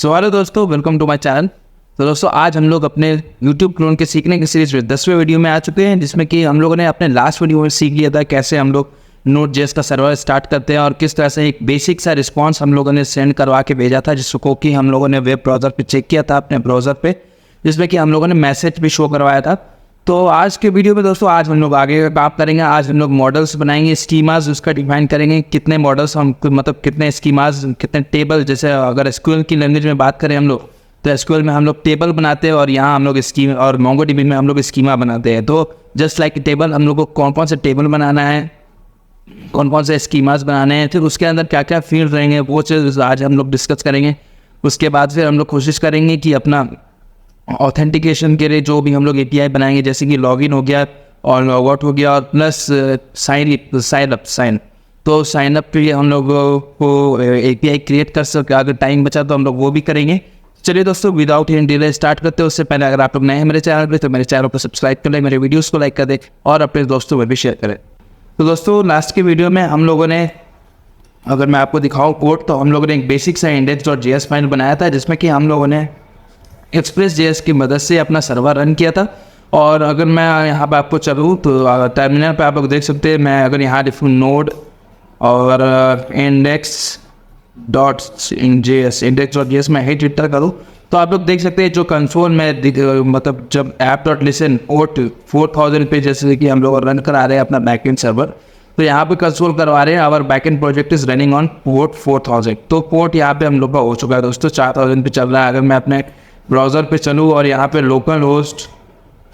Hello दोस्तों, welcome to my channel. तो दोस्तों आज हम लोग अपने YouTube क्लोन के सीखने की सीरीज में 10वें वीडियो में आ चुके हैं, जिसमें कि हम लोगों ने अपने लास्ट वीडियो में सीख लिया था कैसे हम लोग Node.js का सर्वर स्टार्ट करते हैं और किस तरह से एक बेसिक सा रिस्पांस हम लोगों ने सेंड करवा के भेजा था, जिसको कि हम लोगों ने वेब ब्राउज़र पे चेक किया था अपने ब्राउज़र पे, जिसमें कि हम लोगों ने मैसेज भी शो करवाया था। तो आज के वीडियो में दोस्तों आज हम लोग आगे का काम करेंगे। आज हम लोग मॉडल्स बनाएंगे, स्कीमाज उसका डिफाइन करेंगे, कितने मॉडल्स हम मतलब कितने स्कीमाज, कितने टेबल। जैसे अगर एसक्यूएल की लैंग्वेज में बात करें हम लोग, तो एसक्यूएल में हम लोग टेबल बनाते हैं और यहाँ हम लोग स्कीम, और मोंगोडीबी में हम लोग स्कीमा बनाते हैं। तो जस्ट लाइक टेबल, हम लोग को कौन कौन से टेबल बनाना है, कौन कौन से स्कीमाज बनाने हैं, फिर उसके अंदर क्या क्या फील्ड रहेंगे, वो चीज़ आज हम लोग डिस्कस करेंगे। उसके बाद फिर हम लोग कोशिश करेंगे कि अपना ऑथेंटिकेशन के लिए जो भी हम लोग एपीआई बनाएंगे, जैसे कि लॉगिन हो गया और लॉगआउट हो गया और प्लस साइन अप। तो साइन अप के लिए हम लोग को एपीआई क्रिएट कर सकते, अगर टाइम बचा तो हम लोग वो भी करेंगे। चलिए दोस्तों, विदाउट एनी डिले स्टार्ट करते हैं। उससे पहले अगर आप लोग नए हैं मेरे चैनल पे, तो मेरे चैनल को सब्सक्राइब कर लें, मेरे वीडियोस को लाइक कर दें और अपने दोस्तों में भी शेयर करें। तो दोस्तों लास्ट के वीडियो में हम लोगों ने, अगर मैं आपको दिखाऊँ कोड, तो हम लोगों ने एक बेसिक सा index.js फाइल बनाया था, जिसमें कि हम लोगों ने Express.js की मदद से अपना सर्वर रन किया था। और अगर मैं यहाँ पे आपको चलूँ तो टर्मिनल पे आप लोग देख सकते हैं, मैं अगर यहाँ लिखूँ नोड और index.js मैं हिट इंटर करूँ, तो आप लोग देख सकते हैं जो कंसोल में मतलब जब app.listen पोर्ट 4000 पे जैसे कि हम लोग रन करा रहे हैं अपना बैकएंड सर्वर, तो यहाँ पे कंसोल करवा रहे हैं our backend project is running on port 4000। तो पोर्ट यहाँ पे हम लोग का हो चुका है दोस्तों, 4000 पे चल रहा है। अगर मैं अपने ब्राउज़र पे चलूँ और यहाँ पे लोकल होस्ट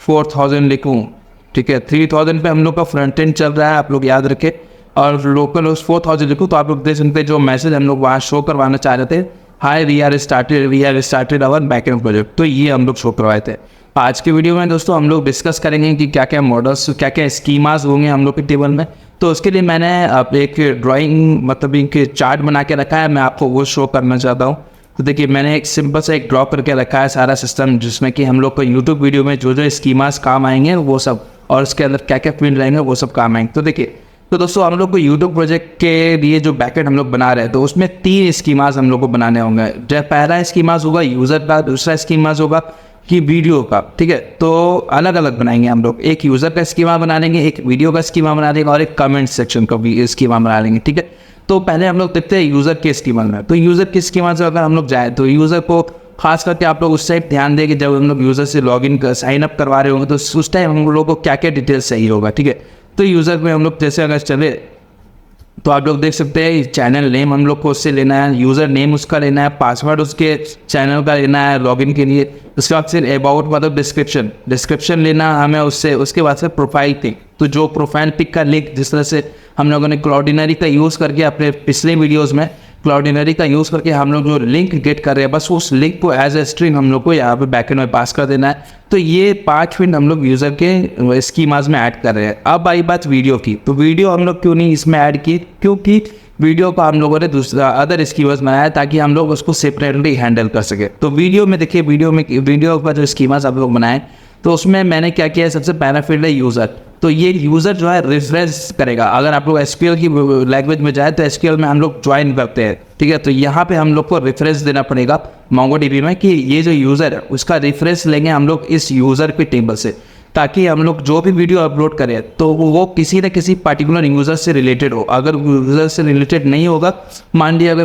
4000 लिखूँ, ठीक है, 3000 पे हम लोग का फ्रंट एंड चल रहा है, आप लोग याद रखें, और लोकल होस्ट 4000 लिखूँ, तो आप लोग देख सकते हैं जो मैसेज हम लोग वहाँ शो करवाना चाह रहे थे, hi we are started our backend project, तो ये हम लोग शो करवाए थे। आज के वीडियो में दोस्तों हम लोग डिस्कस करेंगे कि क्या क्या मॉडल्स, क्या क्या स्कीमाज होंगे हम लोग के टेबल में। तो उसके लिए मैंने अब एक ड्राइंग मतलब एक चार्ट बना के रखा है, मैं आपको वो शो करना चाहता हूँ। तो देखिए मैंने एक सिंपल सा एक ड्रॉ करके रखा है सारा सिस्टम, जिसमें कि हम लोग को यूट्यूब वीडियो में जो जो स्कीमास काम आएंगे वो सब, और उसके अंदर क्या क्या फील्ड रहेंगे वो सब काम आएंगे। तो देखिए, तो दोस्तों हम लोग को यूट्यूब प्रोजेक्ट के लिए जो बैकएंड हम लोग बना रहे हैं, तो उसमें 3 स्कीमास हम लोग को बनाने होंगे। जब पहला स्कीमास होगा यूज़र का, दूसरा स्कीमास होगा कि वीडियो का, ठीक है। तो अलग अलग बनाएंगे हम लोग, एक यूज़र का स्कीमा बना लेंगे, एक वीडियो का स्कीमा बना लेंगे और एक कमेंट सेक्शन का भी स्कीमा बना लेंगे, ठीक है। तो पहले हम लोग देखते हैं यूज़र के स्कीमा में। तो यूज़र के स्कीमा से अगर हम लोग जाए, तो यूज़र को खास करके आप लोग उस टाइम ध्यान दें कि जब हम लोग यूज़र से लॉगिन कर साइन अप करवा रहे होंगे, तो उस टाइम हम लोग को क्या क्या डिटेल्स चाहिए होगा, ठीक है। तो यूज़र में हम लोग जैसे अगर चले, तो आप लोग देख सकते हैं चैनल नेम हम लोग को उससे लेना है, यूज़र नेम उसका लेना है, पासवर्ड उसके चैनल का लेना है लॉगिन के लिए। उसके बाद फिर अबाउट मतलब डिस्क्रिप्शन लेना हमें उससे। उसके बाद फिर प्रोफाइल पिक, तो जो प्रोफाइल पिक का लिंक, जिस तरह से हम लोगों ने क्लाउडिनरी का यूज़ करके अपने पिछले वीडियोज़ में क्लाउडिनरी का यूज़ करके हम लोग जो लिंक गेट कर रहे हैं, बस उस लिंक को एज ए स्ट्रिंग हम लोग को यहाँ पे बैकएंड में पास कर देना है। तो ये 5 फील्ड हम लोग यूज़र के स्कीमाज में ऐड कर रहे हैं। अब आई बात वीडियो की, तो वीडियो हम लोग क्यों नहीं इसमें ऐड की, क्योंकि वीडियो को हम लोगों ने दूसरा अदर स्कीमाज बनाया ताकि हम लोग उसको सेपरेटली हैंडल कर सके। तो वीडियो में देखिए, वीडियो का जो स्कीमाज हम लोग बनाए, तो उसमें मैंने क्या किया है, सबसे पहला फील्ड है यूज़र। तो ये यूज़र जो है रिफ्रेश करेगा। अगर आप लोग एसक्यूएल की लैंग्वेज में जाए, तो एसक्यूएल में हम लोग ज्वाइन करते हैं, ठीक है। तो यहाँ पे हम लोग को रिफ्रेश देना पड़ेगा मोंगोडीबी में कि ये जो यूज़र है उसका रिफ्रेश लेंगे हम लोग इस यूज़र के टेबल से, ताकि हम लोग जो भी वीडियो अपलोड करें तो वो किसी न किसी पर्टिकुलर यूज़र से रिलेटेड हो। अगर यूज़र से रिलेटेड नहीं होगा, मान लिया अगर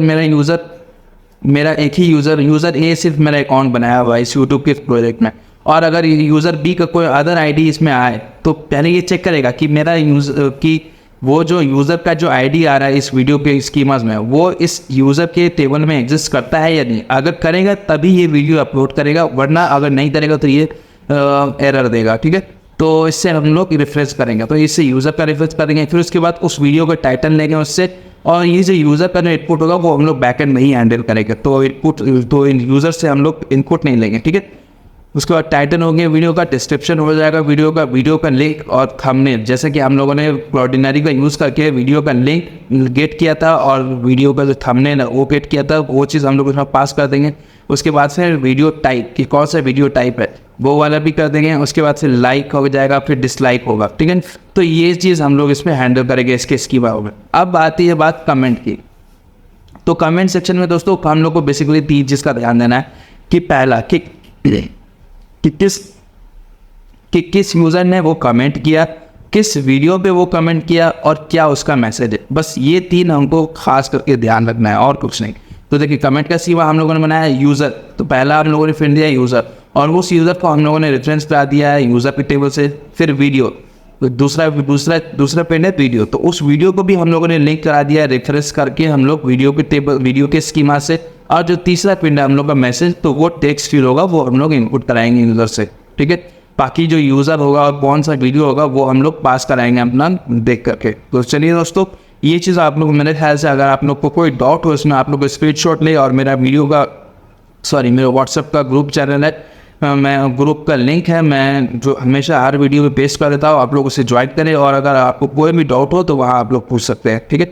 मेरा एक ही यूज़र ए सिर्फ मेरा अकाउंट बनाया हुआ है इस यूट्यूब के प्रोजेक्ट में, और अगर यूज़र बी का कोई अदर आईडी इसमें आए, तो पहले ये चेक करेगा कि मेरा यूज़र की वो जो यूज़र का जो आईडी आ रहा है इस वीडियो के स्कीमाज में, वो इस यूज़र के टेबल में एग्जिस्ट करता है या नहीं। अगर करेगा तभी ये वीडियो अपलोड करेगा, वरना अगर नहीं करेगा तो ये एरर देगा, ठीक है। तो इससे हम लोग रिफ्रेश करेंगे, तो इससे यूज़र का रिफ्रेश करेंगे, फिर उसके बाद उस वीडियो का टाइटल लेंगे उससे, और ये जो यूज़र का जो इनपुट होगा वो हम लोग बैकएंड में ही हैंडल करेंगे। तो यूज़र से हम लोग इनपुट नहीं लेंगे, ठीक है। उसके बाद टाइटल हो गया, वीडियो का डिस्क्रिप्शन हो जाएगा, वीडियो का लिंक और थंबनेल, जैसे कि हम लोगों ने क्लाउडिनरी का यूज़ करके वीडियो का लिंक गेट किया था और वीडियो का जो थंबनेल है वो गेट किया था, वो चीज़ हम लोग उसमें पास कर देंगे। उसके बाद फिर वीडियो टाइप कि कौन सा वीडियो टाइप है वो वाला भी कर देंगे। उसके बाद फिर लाइक हो जाएगा, फिर डिसलाइक होगा, ठीक है। तो ये चीज़ हम लोग इसमें हैंडल करेंगे इसके स्कीमा में। अब आती है बात कमेंट की। तो कमेंट सेक्शन में दोस्तों हम लोग को बेसिकली 3 चीज़ का ध्यान देना है कि पहला कि किस यूज़र ने वो कमेंट किया, किस वीडियो पे वो कमेंट किया और क्या उसका मैसेज है। बस ये 3 हमको खास करके ध्यान रखना है और कुछ नहीं। तो देखिए कमेंट का सिवा हम लोगों ने बनाया यूज़र, तो पहला हम लोगों ने फिर दिया यूज़र और उस यूज़र को हम लोगों ने रेफरेंस करा दिया है यूज़र के टेबल से। फिर वीडियो, तो दूसरा पेन है वीडियो, तो उस वीडियो को भी हम लोगों ने लिंक करा दिया है रेफरेंस करके हम लोग वीडियो के टेबल, वीडियो के स्कीमा से। और जो तीसरा पिन है हम लोग का मैसेज, तो वो टेक्स्ट फील्ड होगा, वो हम लोग इनपुट कराएंगे यूज़र से, ठीक है। बाकी जो यूज़र होगा और कौन सा वीडियो होगा वो हम लोग पास कराएंगे अपना देख करके। तो चलिए दोस्तों, ये चीज़ आप लोग मेरे ख्याल से अगर आप लोग को कोई डाउट हो इसमें, आप लोग स्क्रीनशॉट ले और मेरा मेरे व्हाट्सएप का ग्रुप चैनल है, मैं ग्रुप का लिंक है, मैं जो हमेशा हर वीडियो में पेस्ट कर देता हूँ, आप लोग उसे ज्वाइन करें और अगर आपको कोई भी डाउट हो तो वहाँ आप लोग पूछ सकते हैं, ठीक है।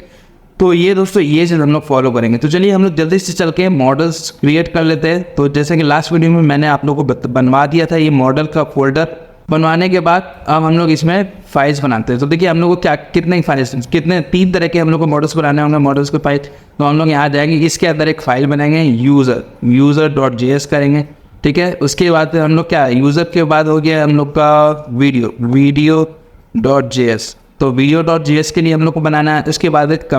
तो ये दोस्तों ये चीज़ हम लोग फॉलो करेंगे। तो चलिए हम लोग जल्दी से चल के मॉडल्स क्रिएट कर लेते हैं। तो जैसे कि लास्ट वीडियो में मैंने आप लोगों को बनवा दिया था ये मॉडल का फोल्डर। बनवाने के बाद अब हम लोग इसमें फाइल्स बनाते हैं। तो देखिए हम लोग को कितने फाइल्स, 3 तरह के हम लोग को मॉडल्स बनाने होंगे, मॉडल्स के फाइल। तो हम लोग यहाँ जाएंगे, इसके अंदर एक फाइल बनाएंगे user.js करेंगे, ठीक है। उसके बाद हम लोग क्या, यूज़र के बाद हो गया हम लोग का video.js। तो video.js के लिए हम लोग को बनाना है। उसके बाद एक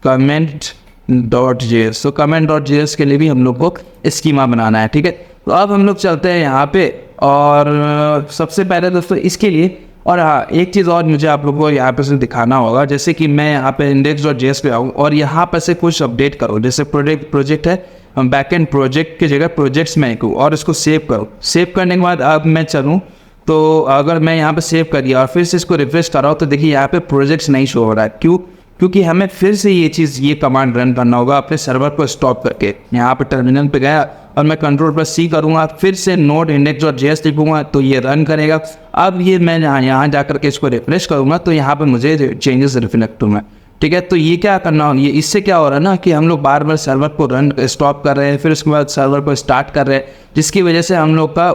comment.js। तो comment.js के लिए भी हम लोग को स्कीमा बनाना है, ठीक है। तो अब हम लोग चलते हैं यहाँ पे और सबसे पहले दोस्तों इसके लिए, और हाँ एक चीज़ और मुझे आप लोगों को यहाँ पे से दिखाना होगा। जैसे कि मैं यहाँ पे index.js पे आऊँ और यहाँ पर से कुछ अपडेट करो, जैसे प्रोजेक्ट है, बैकएंड प्रोजेक्ट की जगह प्रोजेक्ट्स में आऊँ और इसको सेव करो। सेव करने के बाद अब मैं चलूँ, तो अगर मैं यहाँ पे सेव कर दिया और फिर से इसको रिफ्रेश कर रहा हूँ तो देखिए यहाँ पे प्रोजेक्ट्स नहीं शो हो रहा है। क्यों? क्योंकि हमें फिर से ये कमांड रन करना होगा अपने सर्वर को स्टॉप करके। यहाँ पे टर्मिनल पे गया और मैं Ctrl+C करूँगा, फिर से नोड index.js लिखूँगा तो ये रन करेगा। अब ये मैं यहाँ जा करके इसको रिफ्रेश करूँगा तो यहाँ पे मुझे चेंजेस रिफ्लेक्ट होंगे, ठीक है। तो ये क्या करना हो, ये इससे क्या हो रहा है ना कि हम लोग बार बार सर्वर को स्टॉप कर रहे हैं, फिर उसके बाद सर्वर को स्टार्ट कर रहे हैं, जिसकी वजह से हम लोग का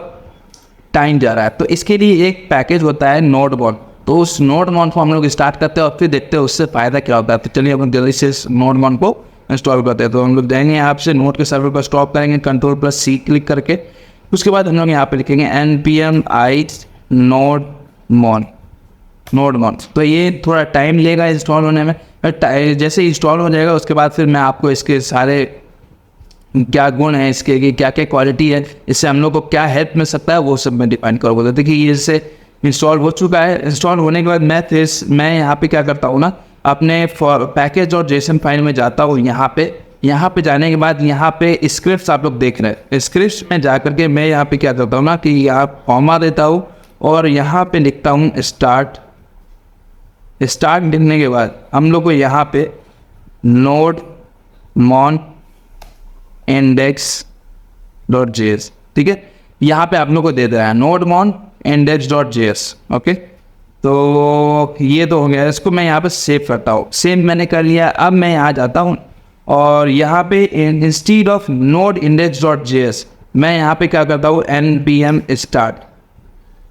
टाइम जा रहा है। तो इसके लिए एक पैकेज होता है NodeMon। तो उस NodeMon को हम लोग स्टार्ट करते हैं और फिर देखते हैं उससे फ़ायदा क्या होता है। तो चलिए हम जल्दी से NodeMon को इंस्टॉल करते हैं। तो हम लोग जाएंगे यहाँ से नोड के सर्वर को स्टॉप करेंगे Ctrl+C क्लिक करके। उसके बाद हम लोग यहाँ पे लिखेंगे npm i NodeMon। तो ये थोड़ा टाइम लेगा इंस्टॉल होने में। जैसे इंस्टॉल हो जाएगा उसके बाद फिर मैं आपको इसके सारे क्या गुण है इसके, कि क्या क्या क्वालिटी है, इससे हम लोग को क्या हेल्प मिल सकता है, वो सब मैं डिफाइन करूँगा। तो देखिए ये इससे इंस्टॉल हो चुका है। इंस्टॉल होने के बाद मैं यहाँ पे क्या करता हूँ ना, अपने पैकेज और JSON फाइल में जाता हूँ। यहाँ पे जाने के बाद यहाँ पे स्क्रिप्ट्स आप लोग देख रहे हैं, स्क्रिप्ट्स में जा करके मैं यहाँ पे क्या करता हूँ ना कि यहाँ कॉमा देता हूँ और यहाँ पे लिखता हूँ स्टार्ट लिखने के बाद हम लोग को यहाँ पे NodeMon index.js, ठीक है, यहाँ पे आप लोग को दे रहा है NodeMon index.js। ओके, तो ये तो हो गया। इसको मैं यहाँ पे सेव करता हूँ। सेव मैंने कर लिया। अब मैं यहाँ जाता हूँ और यहाँ पे इंस्टीड ऑफ node index.js मैं यहाँ पे क्या करता हूँ npm start।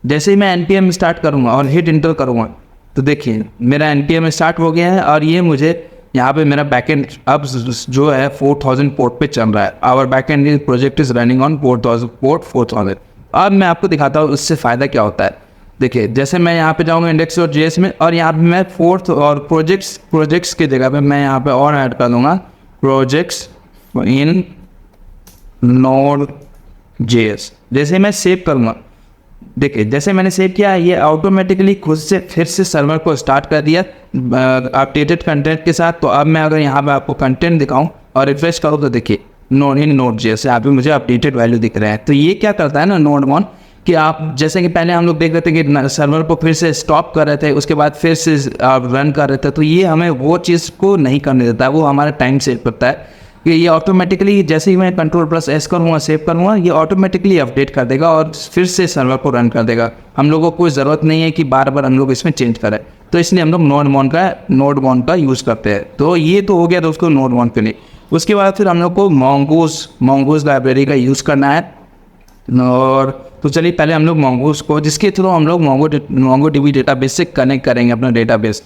जैसे ही मैं npm स्टार्ट करूँगा और हिट इंटर करूँगा तो देखिए मेरा npm स्टार्ट हो गया है और ये मुझे यहाँ पे मेरा बैकएंड अब जो है 4000 पोर्ट पे चल रहा है। Our backend project is running on 4000। अब मैं आपको दिखाता हूँ उससे फ़ायदा क्या होता है। देखिए जैसे मैं यहाँ पे जाऊँगा index.js में और यहाँ पे मैं फोर्थ और प्रोजेक्ट्स की जगह पे मैं यहाँ पे और ऐड कर दूँगा प्रोजेक्ट्स इन Node.js। जैसे मैं सेव करूँगा, देखिए जैसे मैंने सेव किया ये ऑटोमेटिकली खुद से फिर से सर्वर को स्टार्ट कर दिया अपडेटेड कंटेंट के साथ। तो अब मैं अगर यहाँ पे आपको कंटेंट दिखाऊं और रिफ्रेश करूँ तो देखिए Node.js यहाँ पे मुझे अपडेटेड वैल्यू दिख रहे हैं। तो ये क्या करता है ना NodeMon कि आप जैसे कि पहले हम लोग देख रहे थे कि सर्वर को फिर से स्टॉप कर रहे थे, उसके बाद फिर से रन कर रहे थे, तो ये हमें वो चीज़ को नहीं करने देता है, वो हमारा टाइम सेव करता है कि ये ऑटोमेटिकली जैसे ही मैं Ctrl+S करूँगा सेव करूँगा ये ऑटोमेटिकली अपडेट कर देगा और फिर से सर्वर को रन कर देगा। हम लोगों को कोई ज़रूरत नहीं है कि बार बार हम लोग इसमें चेंज करें। तो इसलिए हम लोग NodeMon का यूज़ करते हैं। तो ये तो हो गया दोस्तों NodeMon के लिए। उसके बाद फिर हम लोग को Mongoose लाइब्रेरी का यूज़ करना है। और तो चलिए पहले हम लोग Mongoose को, जिसके थ्रू हम लोग MongoDB डेटाबेस से कनेक्ट करेंगे अपना डेटाबेस।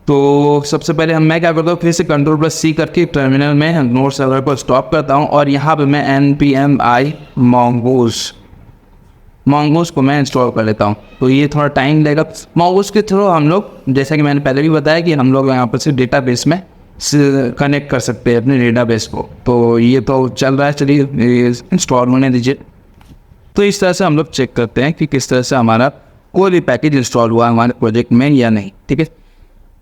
तो सबसे पहले मैं क्या करता हूँ, फिर से Ctrl+C करके टर्मिनल में नोड सर्वर को स्टॉप करता हूँ और यहाँ पे मैं npm i mongoose को मैं इंस्टॉल कर लेता हूँ। तो ये थोड़ा टाइम लगेगा। mongoose के थ्रू हम लोग, जैसा कि मैंने पहले भी बताया कि हम लोग यहाँ पर से डेटाबेस में कनेक्ट कर सकते हैं अपने डेटाबेस को। तो ये तो चल रहा है, चलिए इंस्टॉल होने दीजिए। तो इस तरह से हम लोग चेक करते हैं कि किस तरह से हमारा कोई भी पैकेज इंस्टॉल हुआ हमारे प्रोजेक्ट में या नहीं, ठीक है।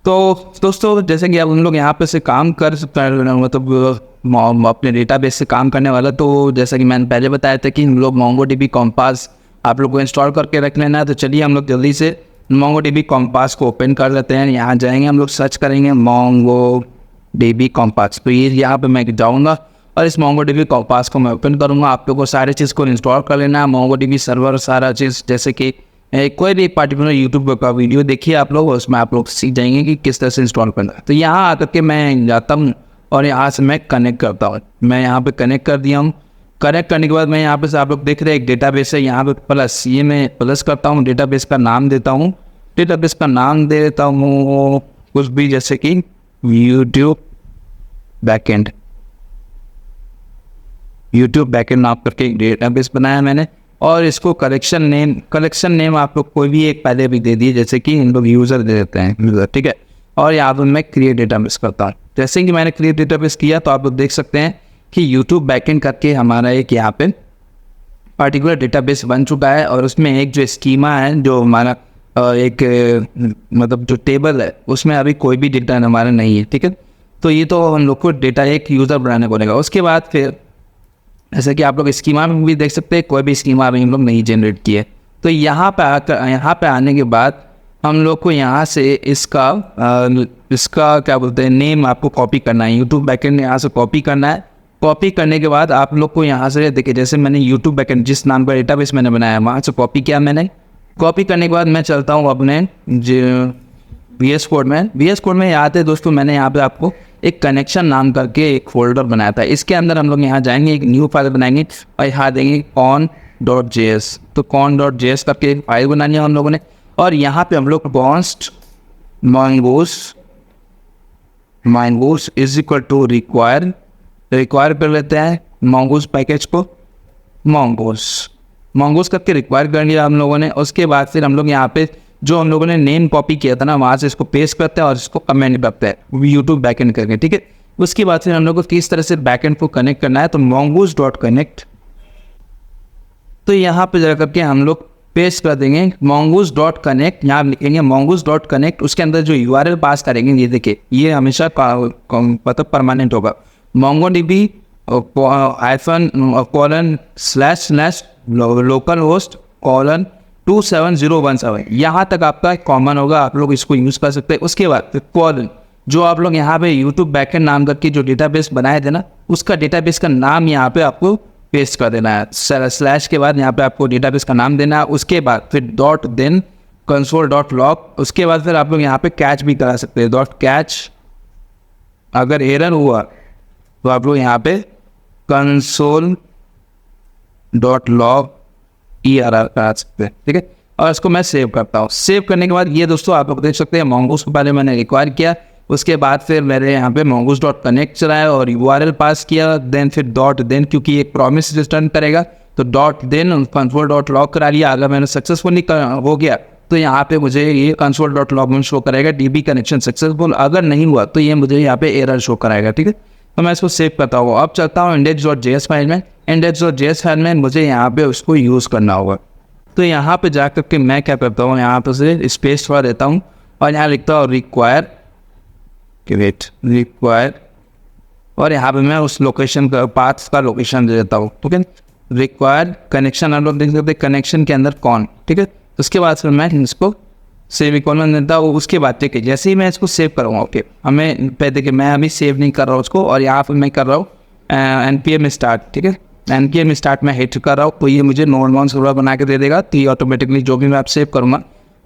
तो दोस्तों जैसे कि अब हम लोग यहाँ पे से काम कर मतलब अपने डेटाबेस से काम करने वाला, तो जैसा कि मैंने पहले बताया था कि हम लोग MongoDB कॉम्पास आप लोग को इंस्टॉल करके रख लेना है। तो चलिए हम लोग जल्दी से MongoDB कॉम्पास को ओपन कर लेते हैं। यहाँ जाएंगे, हम लोग सर्च करेंगे MongoDB कॉम्पास। तो ये यहाँ पे मैं जाऊँगा और इस MongoDB कॉम्पास को मैं ओपन करूँगा। आप लोग को सारे चीज़ को इंस्टॉल कर लेना है, MongoDB सर्वर सारा चीज़, जैसे कि कोई भी पार्टिकुलर यूट्यूब का वीडियो देखिए आप लोग, उसमें आप लोग सीख जाएंगे कि किस तरह से इंस्टॉल करना है। तो यहाँ आकर के मैं जाता हूँ और यहाँ से मैं कनेक्ट करता हूँ। मैं यहाँ पे कनेक्ट कर दिया हूँ। कनेक्ट करने के बाद मैं यहाँ पे से आप लोग देख रहे हैं एक डेटाबेस है, यहाँ पे प्लस, ये मैं प्लस करता हूँ, डेटाबेस का नाम देता हूँ। डेटाबेस का नाम दे देता हूँ कुछ भी, जैसे कि यूट्यूब बैकएंड नाम करके एक डेटाबेस बनाया मैंने। और इसको कलेक्शन नेम आप लोग कोई भी एक पहले भी दे दिए, जैसे कि हम लोग यूज़र दे देते हैं यूज़र, ठीक है। और यहाँ पर मैं क्रिएट डेटाबेस करता हूँ। जैसे कि मैंने क्रिएट डेटाबेस किया तो आप लोग देख सकते हैं कि यूट्यूब बैकएंड करके हमारा एक यहाँ पे पार्टिकुलर डेटाबेस बन चुका है। और उसमें एक जो स्कीमा है, जो हमारा एक मतलब जो टेबल है, उसमें अभी कोई भी डेटा हमारा नहीं है, ठीक है। तो ये तो हम लोग को डेटा एक यूज़र बनाने पड़ेगा। उसके बाद फिर जैसे कि आप लोग स्कीमा में भी देख सकते हैं, कोई भी स्कीमा अभी हम लोग नहीं जनरेट किए। तो यहाँ पे आने के बाद हम लोग को यहाँ से इसका क्या बोलते हैं नेम आपको कॉपी करना है। यूट्यूब बैकएंड यहाँ से कॉपी करना है। कॉपी करने के बाद आप लोग को यहाँ से देखिए, जैसे मैंने यूट्यूब बैकएंड जिस नाम का डेटाबेस मैंने बनाया वहाँ से कॉपी किया मैंने। कॉपी करने के बाद मैं चलता हूँ अपने VS कोड में याद है दोस्तों, मैंने यहाँ पे आपको एक कनेक्शन नाम करके एक फोल्डर बनाया था। इसके अंदर हम लोग यहाँ जाएंगे, एक न्यू फाइल बनाएंगे और यहाँ देंगे con.js। तो con.js करके एक फाइल बनानी है हम लोगों ने। और यहाँ पे हम लोग const mongoose is equal to require कर लेते हैं mongoose पैकेज को, mongoose करके रिक्वायर कर लिया हम लोगों ने। उसके बाद फिर हम लोग यहाँ पे जो हम लोगों ने नेम कॉपी किया था ना, वहाँ से इसको पेस्ट करते हैं और इसको कमेंट करते हैं यूट्यूब बैकएंड करके, ठीक है। उसके बाद फिर हम लोग को किस तरह से बैकएंड को कनेक्ट करना है, तो mongoose.connect। तो यहाँ पे जा करके हम लोग पेस्ट कर देंगे mongoose.connect। यहाँ लिखेंगे mongoose.connect। उसके अंदर जो URL पास करेंगे, ये देखिए, ये हमेशा मतलब परमानेंट होगा, MongoDB -localhost:27017। यहाँ तक आपका कॉमन होगा, आप लोग इसको यूज़ कर सकते हैं। उसके बाद कॉलन, जो आप लोग यहाँ पे यूट्यूब बैकएंड नाम करके जो डेटाबेस बनाए थे ना, उसका डेटाबेस का नाम यहाँ पे आपको पेस्ट कर देना है। स्लैश के बाद यहाँ पे आपको डेटाबेस का नाम देना है। उसके बाद फिर देन console.log। उसके बाद फिर आप लोग यहाँ पे कैच भी करा सकते हैं, .catch। अगर एरर हुआ तो आप लोग यहाँ पे console.log ERR करा सकते हैं, ठीक है। और इसको मैं सेव करता हूँ। सेव करने के बाद ये दोस्तों आप लोग देख सकते हैं mongoose को पहले मैंने रिक्वायर किया। उसके बाद फिर मेरे यहाँ पे mongoose.connect चलाया और URL पास किया। देन फिर देन, क्योंकि एक प्रॉमिस रिटर्न करेगा, तो देन console.log करा लिया। अगर मैंने सक्सेसफुली हो गया तो यहाँ पे मुझे ये console.log में शो कराएगा DB कनेक्शन सक्सेसफुल। अगर नहीं हुआ तो ये मुझे यहाँ पे एरर शो कराएगा, ठीक है। तो मैं इसको सेव करता हूँ। अब चलता हूँ index.js फाइल में। index.js फाइल में मुझे यहाँ पे उसको यूज़ करना होगा। तो यहाँ पे जा करके मैं क्या करता हूँ, यहाँ पे से स्पेस थोड़ा देता हूँ और यहाँ लिखता हूँ रिक्वायर, और यहाँ पे मैं उस लोकेशन का पाथ का लोकेशन दे देता हूँ, ठीक है। रिक्वायर कनेक्शन, आप लोग देख सकते हैं कनेक्शन के अंदर कौन, ठीक है। उसके बाद फिर मैं इसको सेव इक्वल में देता हूँ। उसके बाद ठीक है, जैसे ही मैं इसको सेव करूँगा, ओके, हमें पहले देखिए मैं अभी सेव नहीं कर रहा हूँ उसको, और यहाँ पर मैं कर रहा हूँ npm स्टार्ट, ठीक है। npm स्टार्ट में हिट कर रहा हूँ तो ये मुझे नॉर्मल सर्वर बना के दे देगा। तो ये ऑटोमेटिकली जो भी मैं आप सेव करूँगा,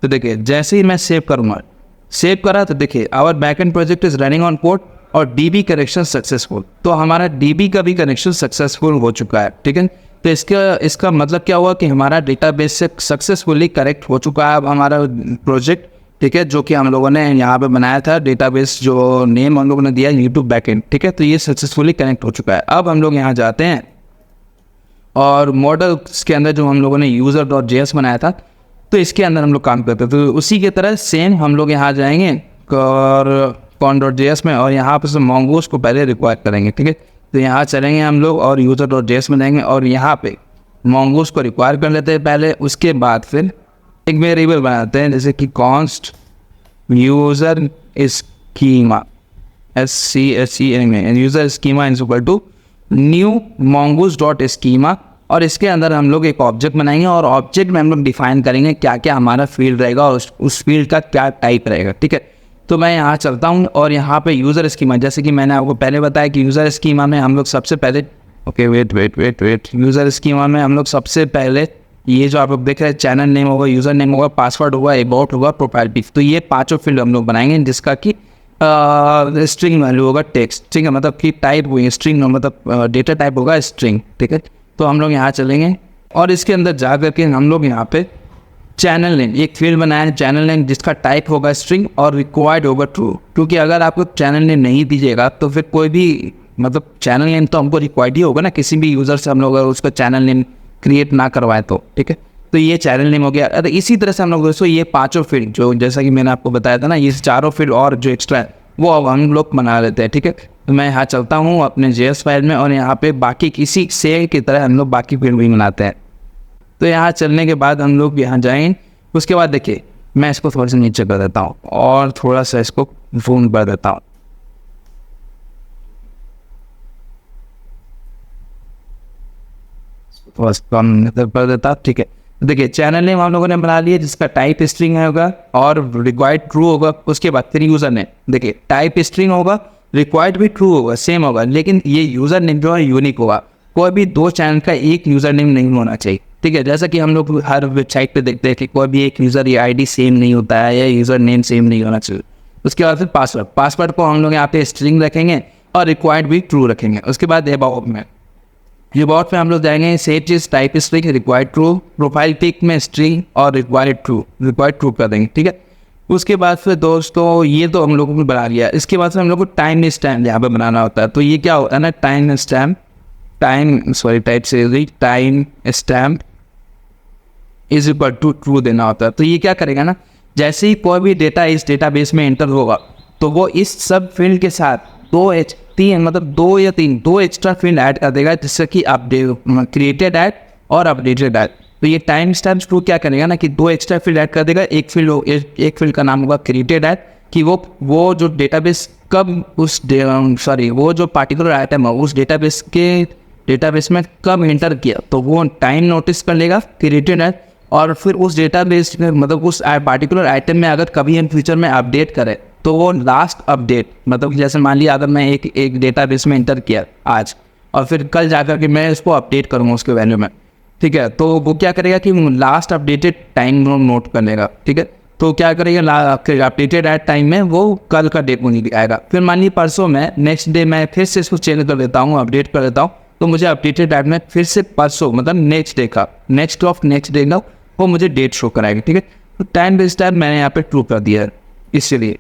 तो देखिए जैसे ही मैं सेव करूँगा, सेव करा तो देखिए our backend project is running on port और DB कनेक्शन सक्सेसफुल। तो हमारा DB का भी कनेक्शन सक्सेसफुल हो चुका है, ठीक है। तो इसका मतलब क्या हुआ कि हमारा डेटाबेस से सक्सेसफुली कनेक्ट हो चुका है अब हमारा प्रोजेक्ट। ठीक है, जो कि हम लोगों ने यहाँ पे बनाया था डेटाबेस, जो नेम हम लोगों ने दिया यूट्यूब बैकएंड। ठीक है, तो ये सक्सेसफुली कनेक्ट हो चुका है। अब हम लोग यहाँ जाते हैं और मॉडल्स के अंदर जो हम लोगों ने user.js बनाया था, तो इसके अंदर हम लोग काम करते हैं। तो उसी की तरह सेम हम लोग यहाँ जाएंगे और con.js में, और यहाँ पर से mongoose को पहले रिक्वायर करेंगे। ठीक है, तो यहाँ चलेंगे हम लोग और user.js में जाएंगे और यहाँ पे mongoose को रिक्वायर कर लेते हैं पहले। उसके बाद फिर एक वेरिएबल बनाते हैं, जैसे कि const user schema user schema is equal to new mongoose.schema, और इसके अंदर हम लोग एक ऑब्जेक्ट बनाएंगे और ऑब्जेक्ट में हम लोग डिफाइन करेंगे क्या क्या हमारा फील्ड रहेगा और उस फील्ड का क्या टाइप रहेगा। ठीक है, तो मैं यहाँ चलता हूँ और यहाँ पे यूज़र स्कीमा, जैसे कि मैंने आपको पहले बताया कि यूज़र स्कीमा में हम लोग सबसे पहले वेट यूज़र स्कीमा में हम लोग सबसे पहले ये जो आप लोग देख रहे हैं, चैनल नेम होगा, यूज़र नेम होगा, पासवर्ड होगा, अबाउट होगा, प्रोफाइल पिक, तो ये पाँचों फील्ड हम लोग बनाएंगे जिसका कि स्ट्रिंग वैल्यू होगा टेक्स्ट। ठीक है, मतलब कि टाइप हुई स्ट्रिंग, मतलब डेटा टाइप होगा स्ट्रिंग। ठीक है, तो हम लोग यहाँ चलेंगे और इसके अंदर जा करके हम लोग यहाँ पे चैनल नेम एक फील्ड बनाया है, चैनल नेम जिसका टाइप होगा स्ट्रिंग और रिक्वायर्ड होगा ट्रू, क्योंकि अगर आपको चैनल नेम नहीं दीजिएगा तो फिर कोई भी मतलब चैनल नेम तो हमको रिक्वायर्ड ही होगा ना, किसी भी यूज़र से हम लोग अगर उसका चैनल नेम क्रिएट ना करवाए तो। ठीक है, तो ये चैनल नेम हो गया। अरे इसी तरह से हम लोग दोस्तों ये पांचों फील्ड जो जैसा कि मैंने आपको बताया था ना, ये चारों फील्ड और जो एक्स्ट्रा है वो अब हम लोग बना लेते हैं। ठीक है, तो मैं यहाँ चलता हूँ अपने JS फाइल में और यहाँ पे बाकी किसी सेल की तरह हम लोग बाकी फील्ड भी बनाते हैं। तो यहाँ चलने के बाद हम लोग यहाँ जाएँ, उसके बाद देखिए मैं इसको थोड़ा सा नीचे कर देता हूँ और थोड़ा सा इसको जूम कर देता हूँ। कर देता। ठीक है, देखिए चैनल नेम हम लोगों ने बना लिया जिसका टाइप स्ट्रिंग होगा और रिक्वायर्ड ट्रू होगा। उसके बाद फिर यूज़र नेम, देखिए टाइप स्ट्रिंग होगा, रिक्वायर्ड भी ट्रू होगा, सेम होगा, लेकिन ये यूज़र नेम जो है यूनिक होगा। कोई भी दो चैनल का एक यूज़र नेम नहीं होना चाहिए। ठीक है, जैसा कि हम लोग हर वेबसाइट पे देखते हैं कि कोई भी एक यूज़र या ID सेम नहीं होता है या यूज़र नेम सेम नहीं होना चाहिए। उसके बाद फिर पासवर्ड को हम लोग यहाँ पे स्ट्रिंग रखेंगे और रिक्वायर्ड भी ट्रू रखेंगे। उसके बाद अबाउट में हम लोग जाएंगे सेम चीज type string required true, profile pic में स्ट्रिंग और रिक्वायर्ड ट्रू कर देंगे। ठीक है, उसके बाद फिर दोस्तों ये तो हम लोगों को बना लिया। इसके बाद से हम लोग को टाइम स्टैम्प यहाँ पे बनाना होता है। तो ये क्या होता है ना, time stamp is equal to true देना होता है। तो ये क्या करेगा ना, जैसे ही कोई भी डेटा इस डेटाबेस में एंटर होगा तो वो इस सब फील्ड के साथ दो एक्स्ट्रा फील्ड ऐड कर देगा, जिससे कि अपडेट क्रिएटेड ऐड और अपडेटेड ऐड। तो ये टाइम स्टैम्प ट्रू क्या करेगा ना कि दो एक्स्ट्रा फील्ड ऐड कर देगा। एक फील्ड का नाम होगा क्रिएटेड ऐड, कि वो जो डेटाबेस कब वो जो पार्टिकुलर आइटम है उस डेटाबेस में कब एंटर किया, तो वो टाइम नोटिस कर लेगा क्रिएटेड ऐड। और फिर उस डेटाबेस में मतलब उस पार्टिकुलर आइटम में अगर कभी इन फ्यूचर में अपडेट करे तो वो लास्ट अपडेट, मतलब जैसे मान लिया अगर मैं एक डेटाबेस में एंटर किया आज और फिर कल जाकर के मैं इसको अपडेट करूँगा उसके वैल्यू में। ठीक है, तो वो क्या करेगा कि लास्ट अपडेटेड टाइम नोट कर लेगा। ठीक है, तो क्या करेगा अपडेटेड एट टाइम में वो कल का डेट मुझे दिखाएगा। फिर मान लीजिए परसों में नेक्स्ट डे मैं फिर से इसको चेंज कर देता हूँ, अपडेट कर देता हूँ, तो मुझे अपडेटेड डेट में फिर से परसों मतलब नेक्स्ट डे का वो मुझे डेट शो कराएगा। ठीक है, तो टाइम बेस टाइम मैंने यहाँ पे ट्रू कर दिया है इसलिए।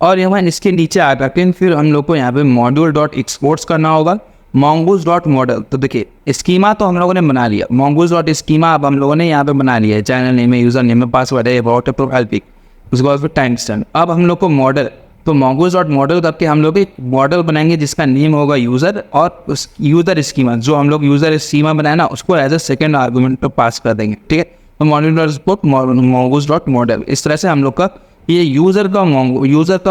और यहाँ इसके नीचे आ करके फिर हम लोग को यहाँ पे module.exports करना होगा mongoose.model। तो देखिए स्कीमा तो हम लोगों ने बना लिया, mongoose.schema अब हम लोगों ने यहाँ पे बना लिया है, चैनल नेम है, यूजर नेम है, पासवर्ड है, अबाउट है, प्रोफाइल पिक, उसके बाद फिर टाइम स्टैम्प। अब हम लोग को मॉडल, तो mongoose.model करके हम लोग एक मॉडल बनाएंगे जिसका नेम होगा यूज़र, और उस यूज़र स्कीमा जो हम लोग यूज़र स्कीमा बनाए ना उसको एज ए सेकेंड आर्गूमेंट पर पास कर देंगे। ठीक है, तो mongoose.model इस तरह से हम लोग का ये यूज़र का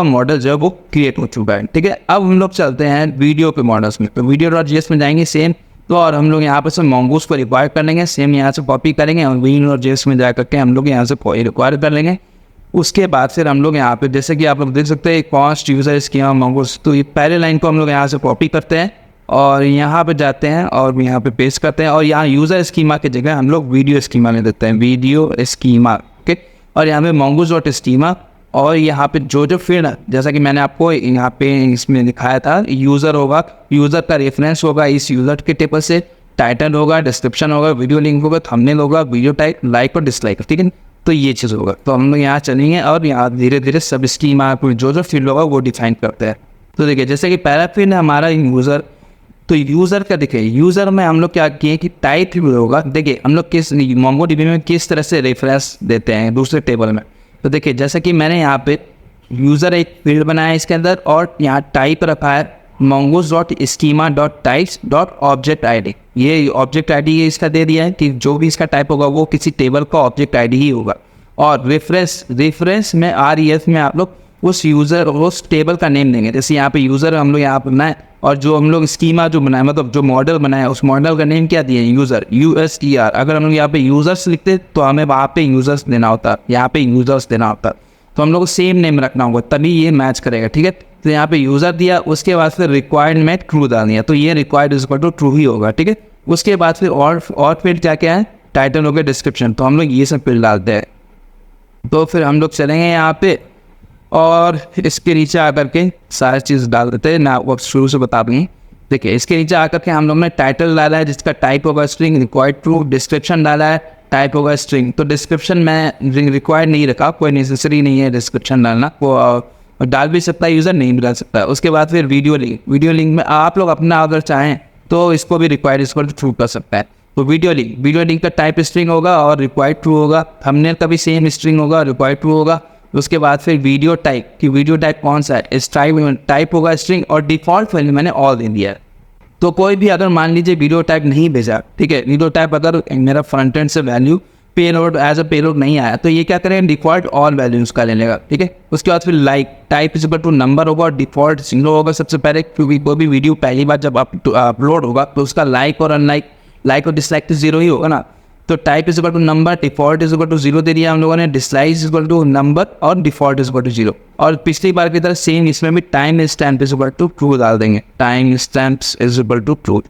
मॉडल जो है वो क्रिएट हो चुका है। ठीक है, अब हम लोग चलते हैं वीडियो के मॉडल्स में। तो वीडियो.js में जाएंगे सेम, तो और हम लोग यहाँ पर से mongoose को रिक्वायर कर लेंगे, सेम यहाँ से कॉपी करेंगे और वीडियो.js में जा करके हम लोग यहाँ से रिक्वायर कर लेंगे। उसके बाद फिर हम लोग यहाँ पे जैसे कि आप लोग देख सकते हैं कॉस्ट यूज़र स्कीमा mongoose, तो ये पहले लाइन को हम लोग यहाँ से कॉपी करते हैं और यहाँ पे जाते हैं और यहाँ पे पेस्ट करते हैं, और यहाँ यूज़र स्कीमा की जगह हम लोग वीडियो स्कीमा ले देते हैं, वीडियो स्कीमा। ओके, और यहाँ पे mongoose.schema, और यहाँ पे जो फील्ड है जैसा कि मैंने आपको यहाँ पे इसमें दिखाया था, यूज़र होगा, यूज़र का रेफरेंस होगा इस यूज़र के टेबल से, टाइटल होगा, डिस्क्रिप्शन होगा, वीडियो लिंक होगा, थंबनेल होगा, वीडियो टाइप, लाइक और डिसलाइक। ठीक है, तो ये चीज़ होगा। तो हम लोग यहाँ चलेंगे और यहाँ धीरे धीरे सब स्कीमा जो फील्ड होगा वो डिफाइन करते हैं। तो देखिए जैसे कि पहला फील्ड है हमारा यूज़र, तो यूज़र का देखिए यूज़र में हम लोग क्या किए कि टाइप फील्ड होगा। देखिए हम लोग किस मोंगोडीबी में किस तरह से रेफरेंस देते हैं दूसरे टेबल में। तो देखिए जैसे कि मैंने यहाँ पे यूज़र एक फील्ड बनाया है इसके अंदर और यहाँ टाइप रखा है mongoose.schema.types.object_id। ये ऑब्जेक्ट आईडी इसका दे दिया है कि जो भी इसका टाइप होगा वो किसी टेबल का ऑब्जेक्ट आईडी ही होगा। और रेफरेंस में REF में आप लोग उस यूज़र उस टेबल का नेम देंगे। जैसे यहाँ पे यूज़र हम लोग यहाँ पर बनाए और जो हम लोग स्कीमा जो बनाए मतलब जो मॉडल बनाया उस मॉडल का नेम क्या दिए यूज़र USER। अगर हम लोग यहाँ पे यूज़र्स लिखते तो हमें वहाँ पे यूज़र्स देना होता, यहाँ पे यूज़र्स देना होता। तो हम लोग को सेम नेम रखना होगा तभी ये मैच करेगा, ठीक है। तो यहाँ पे यूज़र दिया, उसके बाद फिर रिक्वायर्ड में ट्रू डाल दिया, तो ये required is equal to true ही होगा, ठीक है। उसके बाद फिर और फील्ड क्या क्या है, टाइटल हो गया, डिस्क्रिप्शन, तो हम लोग ये सब फील्ड डालते हैं। तो फिर हम लोग चलेंगे यहाँ पे और इसके नीचे आकर के सारी चीज़ डाल देते हैं। मैं आपको शुरू से बता दूँगी। देखिए इसके नीचे आकर के हम लोग ने टाइटल डाला है जिसका टाइप होगा स्ट्रिंग, रिक्वायर्ड ट्रू। डिस्क्रिप्शन डाला है, टाइप होगा स्ट्रिंग। तो डिस्क्रिप्शन में रिक्वायर्ड नहीं रखा, कोई नेसेसरी नहीं है डिस्क्रिप्शन डालना, वो डाल भी सकता है यूज़र, नहीं भी डाल सकता है। उसके बाद फिर वीडियो लिंक में आप लोग अपना अगर चाहें तो इसको भी रिक्वायर्ड इसको ट्रू कर सकता है। तो वीडियो लिंक का टाइप स्ट्रिंग होगा और रिक्वायर्ड ट्रू होगा। थंबनेल का भी सेम स्ट्रिंग होगा, रिक्वायर्ड ट्रू होगा। उसके बाद फिर वीडियो टाइप कि वीडियो टाइप कौन सा है, इस टाइप होगा स्ट्रिंग और डिफ़ॉल्ट वैल्यू मैंने ऑल दे दिया है। तो कोई भी अगर मान लीजिए वीडियो टाइप नहीं भेजा, ठीक है, वीडियो टाइप अगर मेरा फ्रंट एंड से value payload as a payload नहीं आया तो ये क्या करें, डिफ़ॉल्ट ऑल वैल्यूज़ का ले लेगा, ठीक है। उसके बाद फिर like type is equal to number होगा और डिफ़ॉल्ट 0 होगा सबसे पहले, क्योंकि कोई भी वीडियो पहली बार जब अपलोड होगा तो उसका लाइक और अनलाइक, लाइक और डिसलाइक तो 0 ही होगा ना। तो type is equal to number, default is equal to 0 दे दिया हम लोगों ने, dislike is equal to number और डिफ़ॉल्ट इज इक्वल टू 0। और पिछली बार की तरह सेम इसमें भी time stamp is equal to true डाल देंगे, time stamps is equal to true.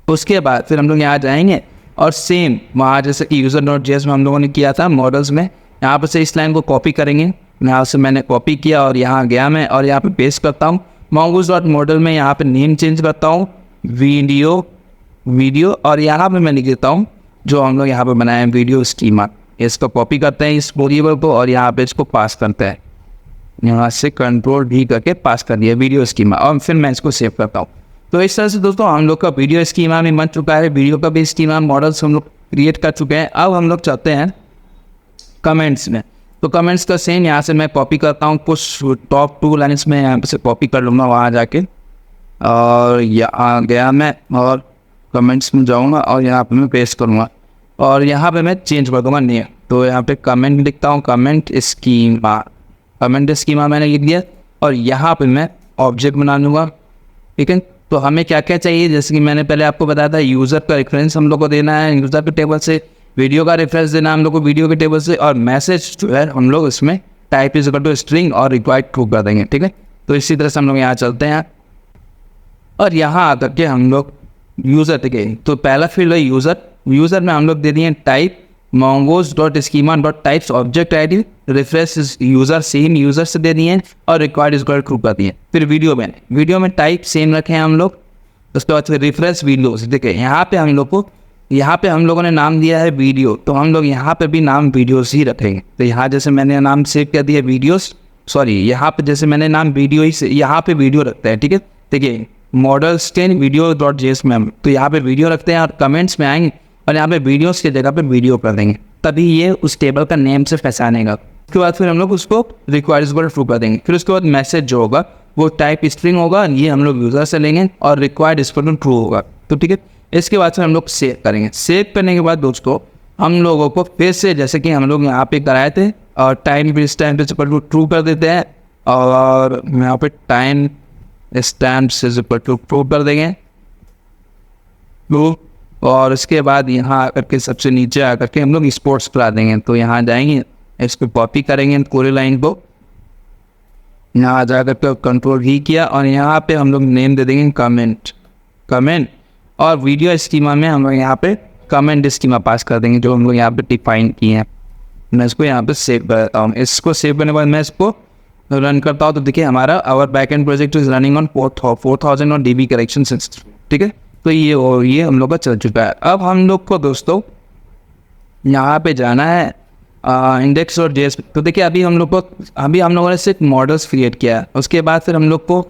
उसके बाद फिर हम लोग यहाँ जाएंगे और सेम वहाँ जैसे कि user.js में हम लोगों ने किया था मॉडल्स में, यहाँ पर से इस लाइन को कॉपी करेंगे। यहाँ से मैंने कॉपी किया और यहाँ गया मैं और यहाँ पे पेस्ट करता हूँ। mongoose.model में यहाँ पे नेम चेंज करता हूँ वीडियो और यहाँ पे मैं लिख देता हूँ जो हम लोग यहाँ पे बनाए हैं वीडियो स्कीमा। इसको कॉपी करते हैं इस वेरिएबल को और यहाँ पे इसको पास करते हैं, यहाँ से Ctrl+V करके पास कर दिया वीडियो स्कीमा और फिर मैं इसको सेव करता हूँ। तो इस तरह से दोस्तों हम लोग का वीडियो स्कीमा में बन चुका है, वीडियो का भी स्कीमा मॉडल्स हम लोग क्रिएट कर चुके हैं। अब हम लोग चलते हैं कमेंट्स में। तो कमेंट्स का सेम यहाँ से मैं कॉपी करता हूँ, कुछ टॉप 2 लाइन्स में यहाँ से कॉपी कर लूँगा वहाँ जाके और यहाँ गया मैं और कमेंट्स में जाऊँगा और यहाँ पे मैं पेस्ट करूँगा और यहाँ पे मैं चेंज कर दूँगा नेम। तो यहाँ पे कमेंट लिखता हूँ, कमेंट स्कीमा मैंने लिख दिया और यहाँ पे मैं ऑब्जेक्ट बना लूँगा, ठीक है। तो हमें क्या क्या चाहिए, जैसे कि मैंने पहले आपको बताया था यूज़र का रेफरेंस हम लोग को देना है यूज़र के टेबल से, वीडियो का रेफरेंस देना है हम लोग को वीडियो के टेबल से, और मैसेज जो है हम लोग इसमें type is equal to string और रिक्वायर्ड ट्रू कर देंगे, ठीक है। तो इसी तरह से हम लोग यहाँ चलते हैं और यहाँ आकर के हम लोग यूज़र, ठीक है। तो पहला फील्ड है यूज़र में हम लोग दे दिए type mongoose.schema.types object ID, reference user same user से दे दिए और required is equal to true कर दिए। फिर वीडियो में टाइप सेम रखे हैं हम लोग। उसके बाद फिर रेफरेंस वीडियोस, देखिए यहाँ पे हम लोगों ने नाम दिया है वीडियो, तो हम लोग यहाँ पे भी नाम वीडियोस ही रखेंगे। तो यहाँ जैसे मैंने नाम सेव कर दिया वीडियोस, यहाँ पे जैसे मैंने नाम वीडियो ही से यहाँ पे वीडियो रखता है, ठीक है। देखिए मॉडल्स के वीडियो.js में हम तो यहाँ पे वीडियो रखते हैं और कमेंट्स में आएंगे और यहाँ पे वीडियोस की जगह पे वीडियो कर देंगे, तभी ये उस टेबल का नेम से पहचानेगा। उसके बाद फिर हम लोग उसको required is equal to true कर देंगे। फिर उसके बाद मैसेज जो होगा वो टाइप स्ट्रिंग होगा, ये हम लोग यूज़र से लेंगे और required is equal to true होगा, तो ठीक है। इसके बाद फिर हम लोग सेव करेंगे। सेव करने के बाद दोस्तों हम लोगों को फिर से जैसे कि हम लोग यहाँ पे कराए थे और time stamp is equal to true कर देते हैं और यहाँ पे time stamp is equal to true कर देंगे और उसके बाद यहाँ आकर के सबसे नीचे आकर के हम लोग स्पोर्ट्स करा देंगे। तो यहाँ जाएंगे, इसको कॉपी करेंगे पूरे लाइन को, यहाँ जाकर के Ctrl+V किया और यहाँ पे हम लोग नेम दे देंगे कमेंट और वीडियो स्कीमा में हम लोग यहाँ पे कमेंट स्कीमा पास कर देंगे जो हम लोग यहाँ पे डिफाइन किए हैं। मैं इसको यहाँ पे सेव कर देता हूँ। इसको सेव करने के बाद मैं इसको रन करता हूँ तो देखिए हमारा our backend project is running on 4000 और DB करेक्शन सिस्टम, ठीक है। तो ये हम लोग का चल चुका है। अब हम लोग को दोस्तों यहाँ पे जाना है इंडेक्स और जेएस। तो देखिए अभी हम लोगों ने सिर्फ मॉडल्स क्रिएट किया है, उसके बाद फिर हम लोग को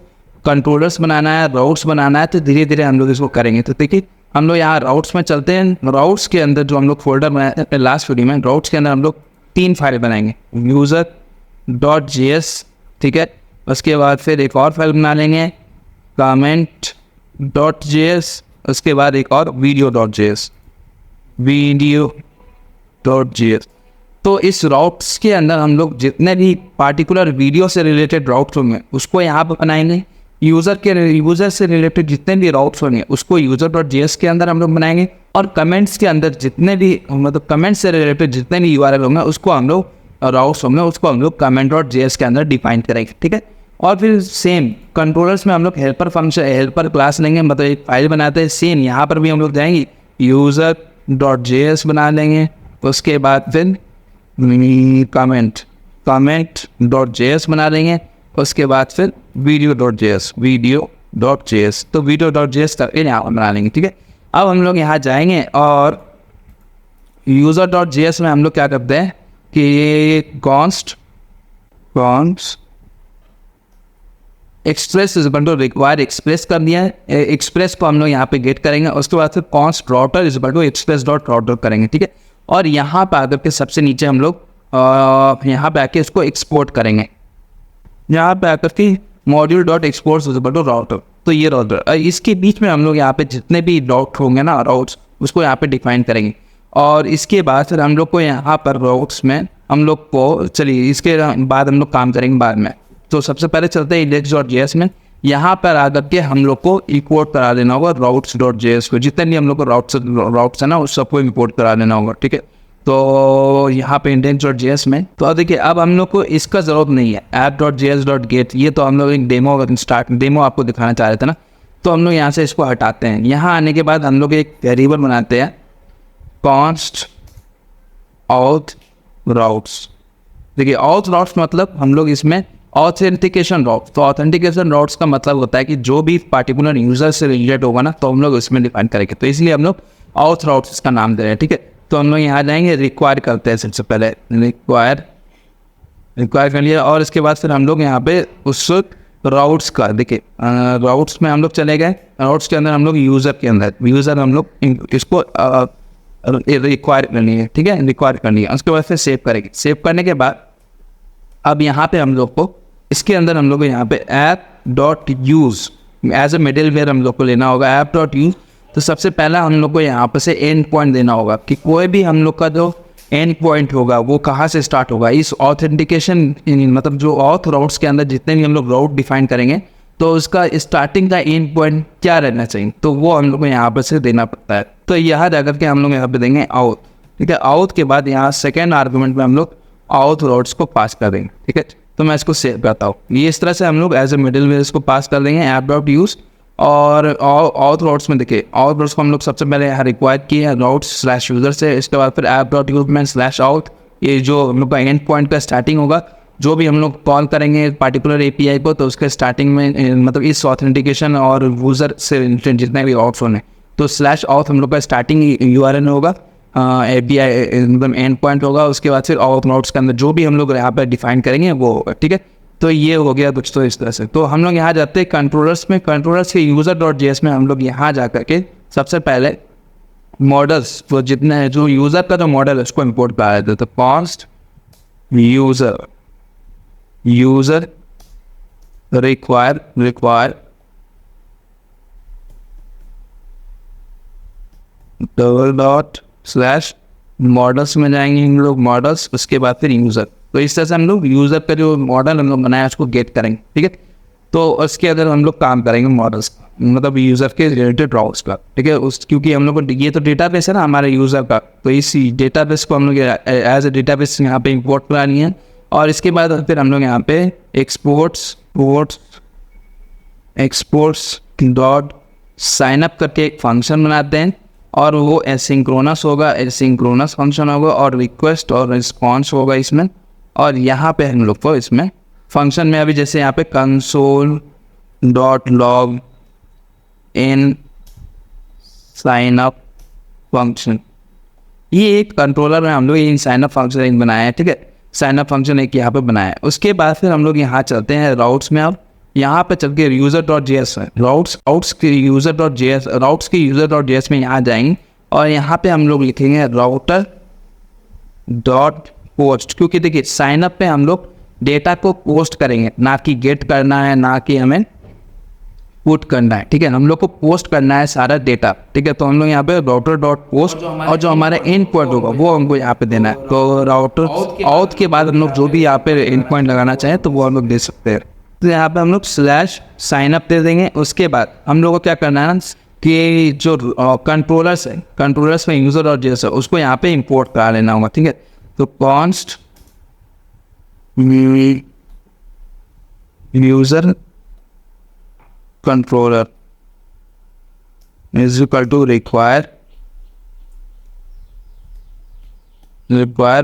कंट्रोलर्स बनाना है, राउट्स बनाना है, तो धीरे धीरे हम लोग इसको करेंगे। तो देखिए हम लोग यहाँ राउट्स में चलते हैं। राउट्स के अंदर जो हम लोग फोल्डर बनाए थे अपने लास्ट वीडियो में, राउट्स के अंदर हम लोग 3 फाइल बनाएंगे, user.js, ठीक है। उसके बाद फिर एक और फाइल बना लेंगे comment.js, उसके बाद एक और video.js। तो इस राउट्स के अंदर हम लोग जितने भी पार्टिकुलर वीडियो से रिलेटेड राउट्स होंगे उसको यहाँ पर बनाएंगे। यूज़र से रिलेटेड जितने भी राउट्स होंगे उसको user.js के अंदर हम लोग बनाएंगे। और कमेंट्स के अंदर जितने भी मतलब कमेंट्स से रिलेटेड जितने भी URL होंगे उसको हम लोग राउट्स होंगे उसको हम लोग comment.js के अंदर डिफाइन करेंगे, ठीक है। और फिर सेम कंट्रोलर्स में हम लोग हेल्पर क्लास लेंगे, मतलब एक फाइल बनाते हैं। सेम यहाँ पर भी हम लोग जाएंगे user.js बना लेंगे, उसके बाद फिर comment.js बना लेंगे, उसके बाद फिर video.js। तो video.js करके यहाँ बना लेंगे, ठीक है। अब हम लोग यहाँ जाएंगे और user.js में हम लोग क्या करते हैं कि const express is equal to require express कर दिया है। एक्सप्रेस को हम लोग यहाँ पे गेट करेंगे, उसके बाद फिर const router is equal to express dot router करेंगे, ठीक है। और यहाँ पे आकर के सबसे नीचे हम लोग यहाँ पे आके इसको एक्सपोर्ट करेंगे। यहाँ पे आकर के module dot export is equal to router. तो ये राउटर, इसके बीच में हम लोग यहाँ पे जितने भी राउट होंगे ना राउट्स उसको यहाँ पे डिफाइन करेंगे। और इसके बाद फिर हम लोग को यहाँ पर राउट्स में हम लोग को, चलिए इसके बाद हम लोग काम करेंगे बाद में। तो सबसे पहले चलते हैं index.js में। यहाँ पर आकर के हम लोग को इम्पोर्ट करा देना होगा routes.js को। जितने भी हम लोग को राउट्स है ना उस सबको इम्पोर्ट करा देना होगा, ठीक है। तो यहाँ पे index.js में तो अब देखिए अब हम लोग को इसका ज़रूरत नहीं है app.js.get। ये तो हम लोग एक डेमो आपको दिखाना चाह रहे थे ना, तो हम लोग यहाँ से इसको हटाते हैं। यहाँ आने के बाद हम लोग एक वेरिएबल बनाते हैं const auth routes। देखिए auth routes मतलब हम लोग इसमें ऑथेंटिकेशन राउट। तो ऑथेंटिकेशन राउट्स का मतलब होता है कि जो भी पार्टिकुलर यूजर से रिलेटेड होगा ना तो हम लोग इसमें डिफाइन करेंगे। तो इसलिए हम लोग ऑथ राउट्स इसका नाम दे रहे हैं, ठीक है। तो हम लोग यहाँ जाएंगे, रिक्वायर करते हैं सबसे पहले, रिक्वायर कर लिया। और इसके बाद फिर हम लोग यहाँ पे उस राउट्स का, देखिए राउट्स में हम लोग चले गए। राउट्स के अंदर हम लोग यूज़र हम लोग इसको रिक्वायर करनी है, ठीक है, रिक्वायर करनी है। उसके बाद फिर सेव करेंगे। सेव करने के बाद अब यहाँ पे हम लोग को इसके अंदर हम लोग को यहाँ पे app.use as a middle where हम लोग को लेना होगा app.use। तो सबसे पहला हम लोग को यहाँ पर से एंड पॉइंट देना होगा कि कोई भी हम लोग का जो एंड पॉइंट होगा वो कहाँ से स्टार्ट होगा। इस ऑथेंटिकेशन मतलब जो ऑथ राउट्स के अंदर जितने भी हम लोग राउट डिफाइन करेंगे तो उसका स्टार्टिंग का एंड पॉइंट क्या रहना चाहिए, तो वो हम लोग को यहाँ पर से देना पड़ता है। तो यहाँ जाकर के हम लोग यहाँ पे देंगे आउट, ठीक है। आउट के बाद यहाँ सेकेंड आर्गूमेंट में हम लोग आउट राउट्स को पास कर देंगे, ठीक है। तो मैं इसको सेव करता हूँ। ये इस तरह से हम लोग एज ए मिडिल वेयर इसको पास कर देंगे app.use। और आउट राउट्स में देखिए आउट राउट्स को हम लोग सबसे पहले यहाँ रिक्वायर किए हैं राउट्स/यूजर से। इसके बाद फिर app.use में /out, ये जो हम लोग का एंड पॉइंट का स्टार्टिंग होगा, जो भी हम लोग कॉल करेंगे पार्टिकुलर API को तो उसके स्टार्टिंग में मतलब इस ऑथेंटिकेशन और यूज़र से जितने भी आउट्स होने तो /out हम लोग का स्टार्टिंग URL होगा, API मतलब एंड पॉइंट होगा। उसके बाद फिर आउट राउट्स के अंदर जो भी हम लोग यहाँ पर डिफाइन करेंगे वो होगा, ठीक है। तो ये हो गया कुछ तो इस तरह से। तो हम लोग यहाँ जाते हैं कंट्रोलर्स में। कंट्रोलर्स के user.js में हम लोग यहाँ जा करके सबसे पहले मॉडल्स वो जितने हैं जो यूज़र का जो मॉडल है उसको इम्पोर्ट करा देते। तो const यूज़र रिक्वायर $/मॉडल्स में जाएंगे हम लोग मॉडल्स, उसके बाद फिर यूज़र। तो इस तरह से हम लोग यूज़र का जो मॉडल हम लोग बनाया उसको गेट करेंगे, ठीक है। तो उसके अंदर हम लोग काम करेंगे मॉडल्स मतलब यूज़र के रिलेटेड राउट्स का, ठीक है। क्योंकि हम लोग को ये तो डेटाबेस है ना हमारे यूज़र का, तो इस डेटाबेस को हम लोग एज ए डेटाबेस यहाँ पे इंपोर्ट करानी है। और इसके बाद फिर हम लोग यहाँ पे एक्सपोर्ट्स डॉट साइन अप करके एक फंक्शन बनाते हैं और वो एसिंक्रोनस होगा, एसिंक्रोनस फंक्शन होगा और रिक्वेस्ट और रिस्पॉन्स होगा इसमें। और यहाँ पे हम लोग को इसमें फंक्शन में अभी जैसे यहाँ पे console.log इन साइन अप फंक्शन, ये एक कंट्रोलर में हम लोग ये साइन अप फंक्शन एक बनाया है, ठीक है, साइन अप फंक्शन एक यहाँ पे बनाया है। उसके बाद फिर हम लोग यहाँ चलते हैं राउट्स में। अब यहाँ पे चल के यूजर डॉट जेएस है, राउट्स के यूजर डॉट जेएस में यहाँ जाएंगे और यहाँ पे हम लोग लिखेंगे राउटर डॉट पोस्ट, क्योंकि देखिए साइन अप पे हम लोग डेटा को पोस्ट करेंगे, ना कि गेट करना है, ना कि हमें पुट करना है, ठीक है, हम लोग को पोस्ट करना है सारा डेटा, ठीक है। तो हम लोग यहाँ पे राउटर डॉट पोस्ट और जो हमारा एंड पॉइंट होगा वो हमको यहाँ पे देना है। तो राउटर आउट के बाद हम लोग जो भी यहाँ पे एंड पॉइंट लगाना चाहें तो वो हम लोग दे सकते हैं। तो यहाँ पे हम लोग स्लैश साइन अप दे देंगे। उसके बाद हम लोग को क्या करना है कि जो कंट्रोलर्स में यूजर और जेएस है उसको यहाँ पे इंपोर्ट करा लेना होगा, ठीक है। तो const user controller is equal to require,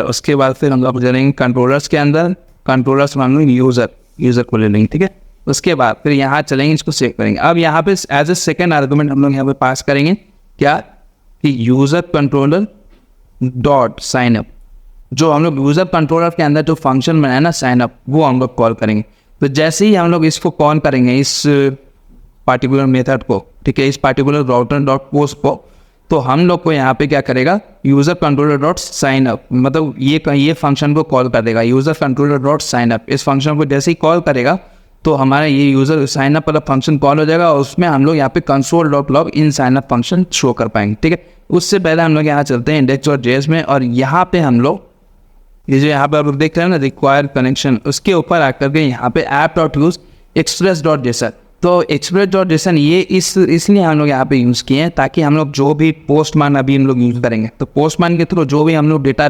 उसके बाद फिर हम लोग चलेंगे कंट्रोलर्स के अंदर, कंट्रोलर्स में हम लोग यूजर को ले लेंगे, ठीक है। उसके बाद फिर यहाँ चलेंगे, इसको सेव करेंगे। अब यहाँ पे एज ए सेकेंड आर्गुमेंट हम लोग यहाँ पे पास करेंगे क्या कि user controller dot sign up. जो हम लोग यूजर कंट्रोलर के अंदर जो फंक्शन बनाया ना साइन अप, वो हम लोग कॉल करेंगे। तो जैसे ही हम लोग इसको कॉल करेंगे इस पार्टिकुलर मेथड को, ठीक है, इस पार्टिकुलर राउटर डॉट पोस्ट को, तो हम लोग को यहाँ पे क्या करेगा user controller dot sign up, मतलब ये फंक्शन को कॉल कर देगा user controller dot sign up. इस फंक्शन को जैसे ही कॉल करेगा तो हमारा ये यूजर साइन अप वाला फंक्शन कॉल हो जाएगा और उसमें हम लोग यहाँ पे console dot log in sign up function show कर पाएंगे, ठीक है। उससे पहले हम लोग यहाँ चलते हैं इंडेक्स डॉट जेएस में और यहाँ पे हम लोग ये जो यहाँ पे आप लोग देख रहे हैं ना रिक्वायर्ड कनेक्शन, उसके ऊपर आकर के यहाँ पे app dot use express dot JSON. तो एक्सप्रेस डॉट जेसन ये इसलिए हम लोग यहाँ पे यूज़ किए हैं ताकि हम लोग जो भी पोस्टमैन अभी हम लोग यूज़ करेंगे तो पोस्टमैन के थ्रू जो भी हम लोग डेटा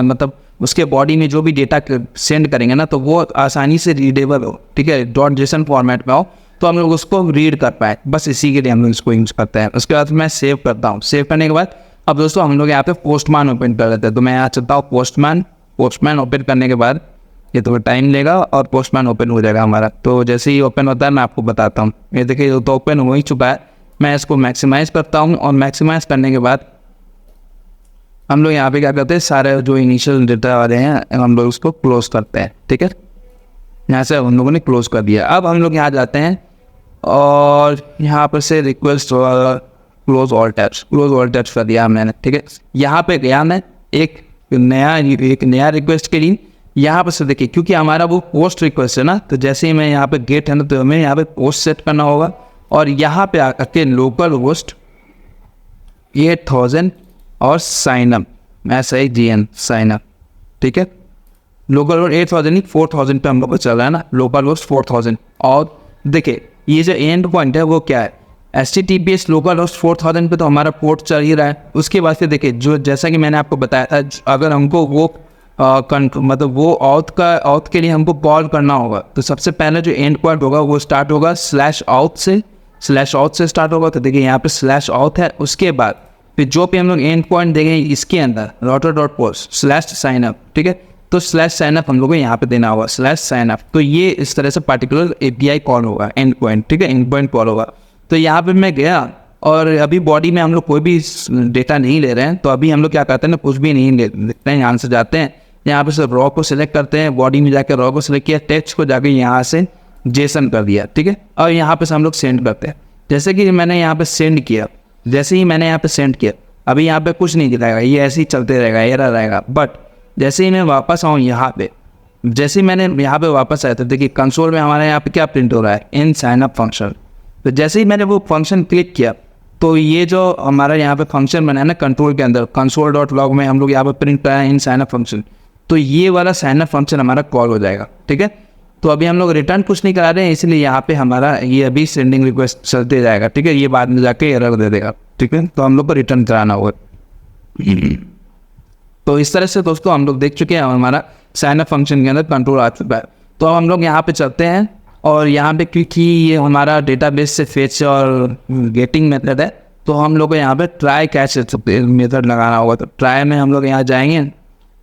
मतलब उसके बॉडी में जो भी डेटा सेंड करेंगे ना तो वो आसानी से रीडेबल हो, ठीक है, डॉट जेसन फॉर्मेट में हो, तो हम लोग उसको रीड कर पाए, बस इसी के लिए हम लोग इसको यूज़ करते हैं। उसके बाद मैं सेव करता हूँ। सेव करने के बाद अब दोस्तों हम लोग यहाँ पे पोस्टमैन ओपन कर लेते हैं। तो मैं यहाँ चलता हूँ पोस्टमैन ओपन करने के बाद ये तो टाइम लेगा और पोस्टमैन ओपन हो जाएगा हमारा। तो जैसे ही ओपन होता है मैं आपको बताता हूँ। ये देखिए तो ओपन हो ही चुका है। मैं इसको मैक्सिमाइज़ करता हूँ और मैक्सिमाइज़ करने के बाद हम लोग यहाँ पे क्या करते हैं सारे जो इनिशियल डेटा वाले हैं हम लोग उसको क्लोज करते हैं, ठीक है। यहाँ से हम लोगों ने क्लोज कर दिया। अब हम लोग यहाँ जाते हैं और यहाँ पर से रिक्वेस्ट क्लोज ऑल टैब्स कर दिया मैंने, ठीक है। यहाँ पे गया मैं एक नया रिक्वेस्ट के लिए। यहाँ पर से देखिए क्योंकि हमारा वो पोस्ट रिक्वेस्ट है ना, तो जैसे ही मैं यहाँ पे गेट है ना तो हमें यहाँ पे पोस्ट सेट करना होगा और यहाँ पे आकर के लोकल होस्ट 8000 और sign up SIGN sign up, ठीक है। लोकल होस्ट 8000 नहीं 4000 पे हम लोग को चल रहा है ना, लोकल होस्ट 4000। और देखिए ये जो एंड पॉइंट है वो क्या है HTTPS लोकल होस्ट 4000 पे तो हमारा पोर्ट चल ही रहा है। उसके बाद से देखिए जो जैसा कि मैंने आपको बताया था अगर हमको वो मतलब वो ऑथ के लिए हमको कॉल करना होगा तो सबसे पहले जो एंड पॉइंट होगा वो स्टार्ट होगा /auth से स्टार्ट होगा। तो देखिए यहाँ पे /auth है। उसके बाद फिर जो भी हम लोग एंड पॉइंट देंगे इसके अंदर राउटर डॉट पोस्ट /signup, ठीक है। तो /signup हम लोग को यहाँ पे देना होगा /signup। तो ये इस तरह से पार्टिकुलर API कॉल होगा एंड पॉइंट, ठीक है, एंड पॉइंट कॉल होगा। तो यहाँ पे मैं गया और अभी बॉडी में हम लोग कोई भी डेटा नहीं ले रहे हैं तो अभी हम लोग क्या करते हैं ना कुछ भी नहीं देखते हैं। यहाँ से जाते हैं, यहाँ पे से रॉ को सिलेक्ट करते हैं, बॉडी में जाकर रॉ को सिलेक्ट किया, टेक्स्ट को जाकर यहाँ से जेसन कर दिया, ठीक है। और यहाँ पे से हम लोग सेंड करते हैं। जैसे कि मैंने यहाँ पे सेंड किया, जैसे ही मैंने यहाँ पे सेंड किया अभी यहाँ पे कुछ नहीं दिखाएगा, ये ऐसे ही चलते रहेगा, एरर रहेगा। बट जैसे ही मैं वापस आऊँ यहाँ पे, जैसे ही मैंने यहाँ पे वापस आया तो देखिए कंसोल में हमारे यहाँ पे क्या प्रिंट हो रहा है इन साइन अप फंक्शन। तो जैसे ही मैंने वो फंक्शन क्लिक किया तो ये जो हमारा यहाँ पे फंक्शन बना है ना कंट्रोल के अंदर कंसोल डॉट लॉग में हम लोग यहाँ पे प्रिंट कराए इन साइन अप फंक्शन, तो ये वाला साइन अप फंक्शन हमारा कॉल हो जाएगा, ठीक है। तो अभी हम लोग रिटर्न कुछ नहीं करा रहे हैं इसलिए यहाँ पे हमारा ये अभी सेंडिंग रिक्वेस्ट चलते जाएगा, ठीक है। ये बाद में जाके एरर दे देगा, ठीक है। तो हम लोग को रिटर्न कराना होगा। तो इस तरह से दोस्तों हम लोग देख चुके हैं हमारा साइन अप फंक्शन के अंदर कंट्रोल आ चुका है। तो अब हम लोग यहाँ पे चलते हैं और यहाँ पे क्योंकि ये हमारा डेटाबेस से फेच और गेटिंग मेथड है तो हम लोग को यहाँ पे ट्राई कैच मेथड लगाना होगा। तो ट्राई में हम लोग यहाँ जाएंगे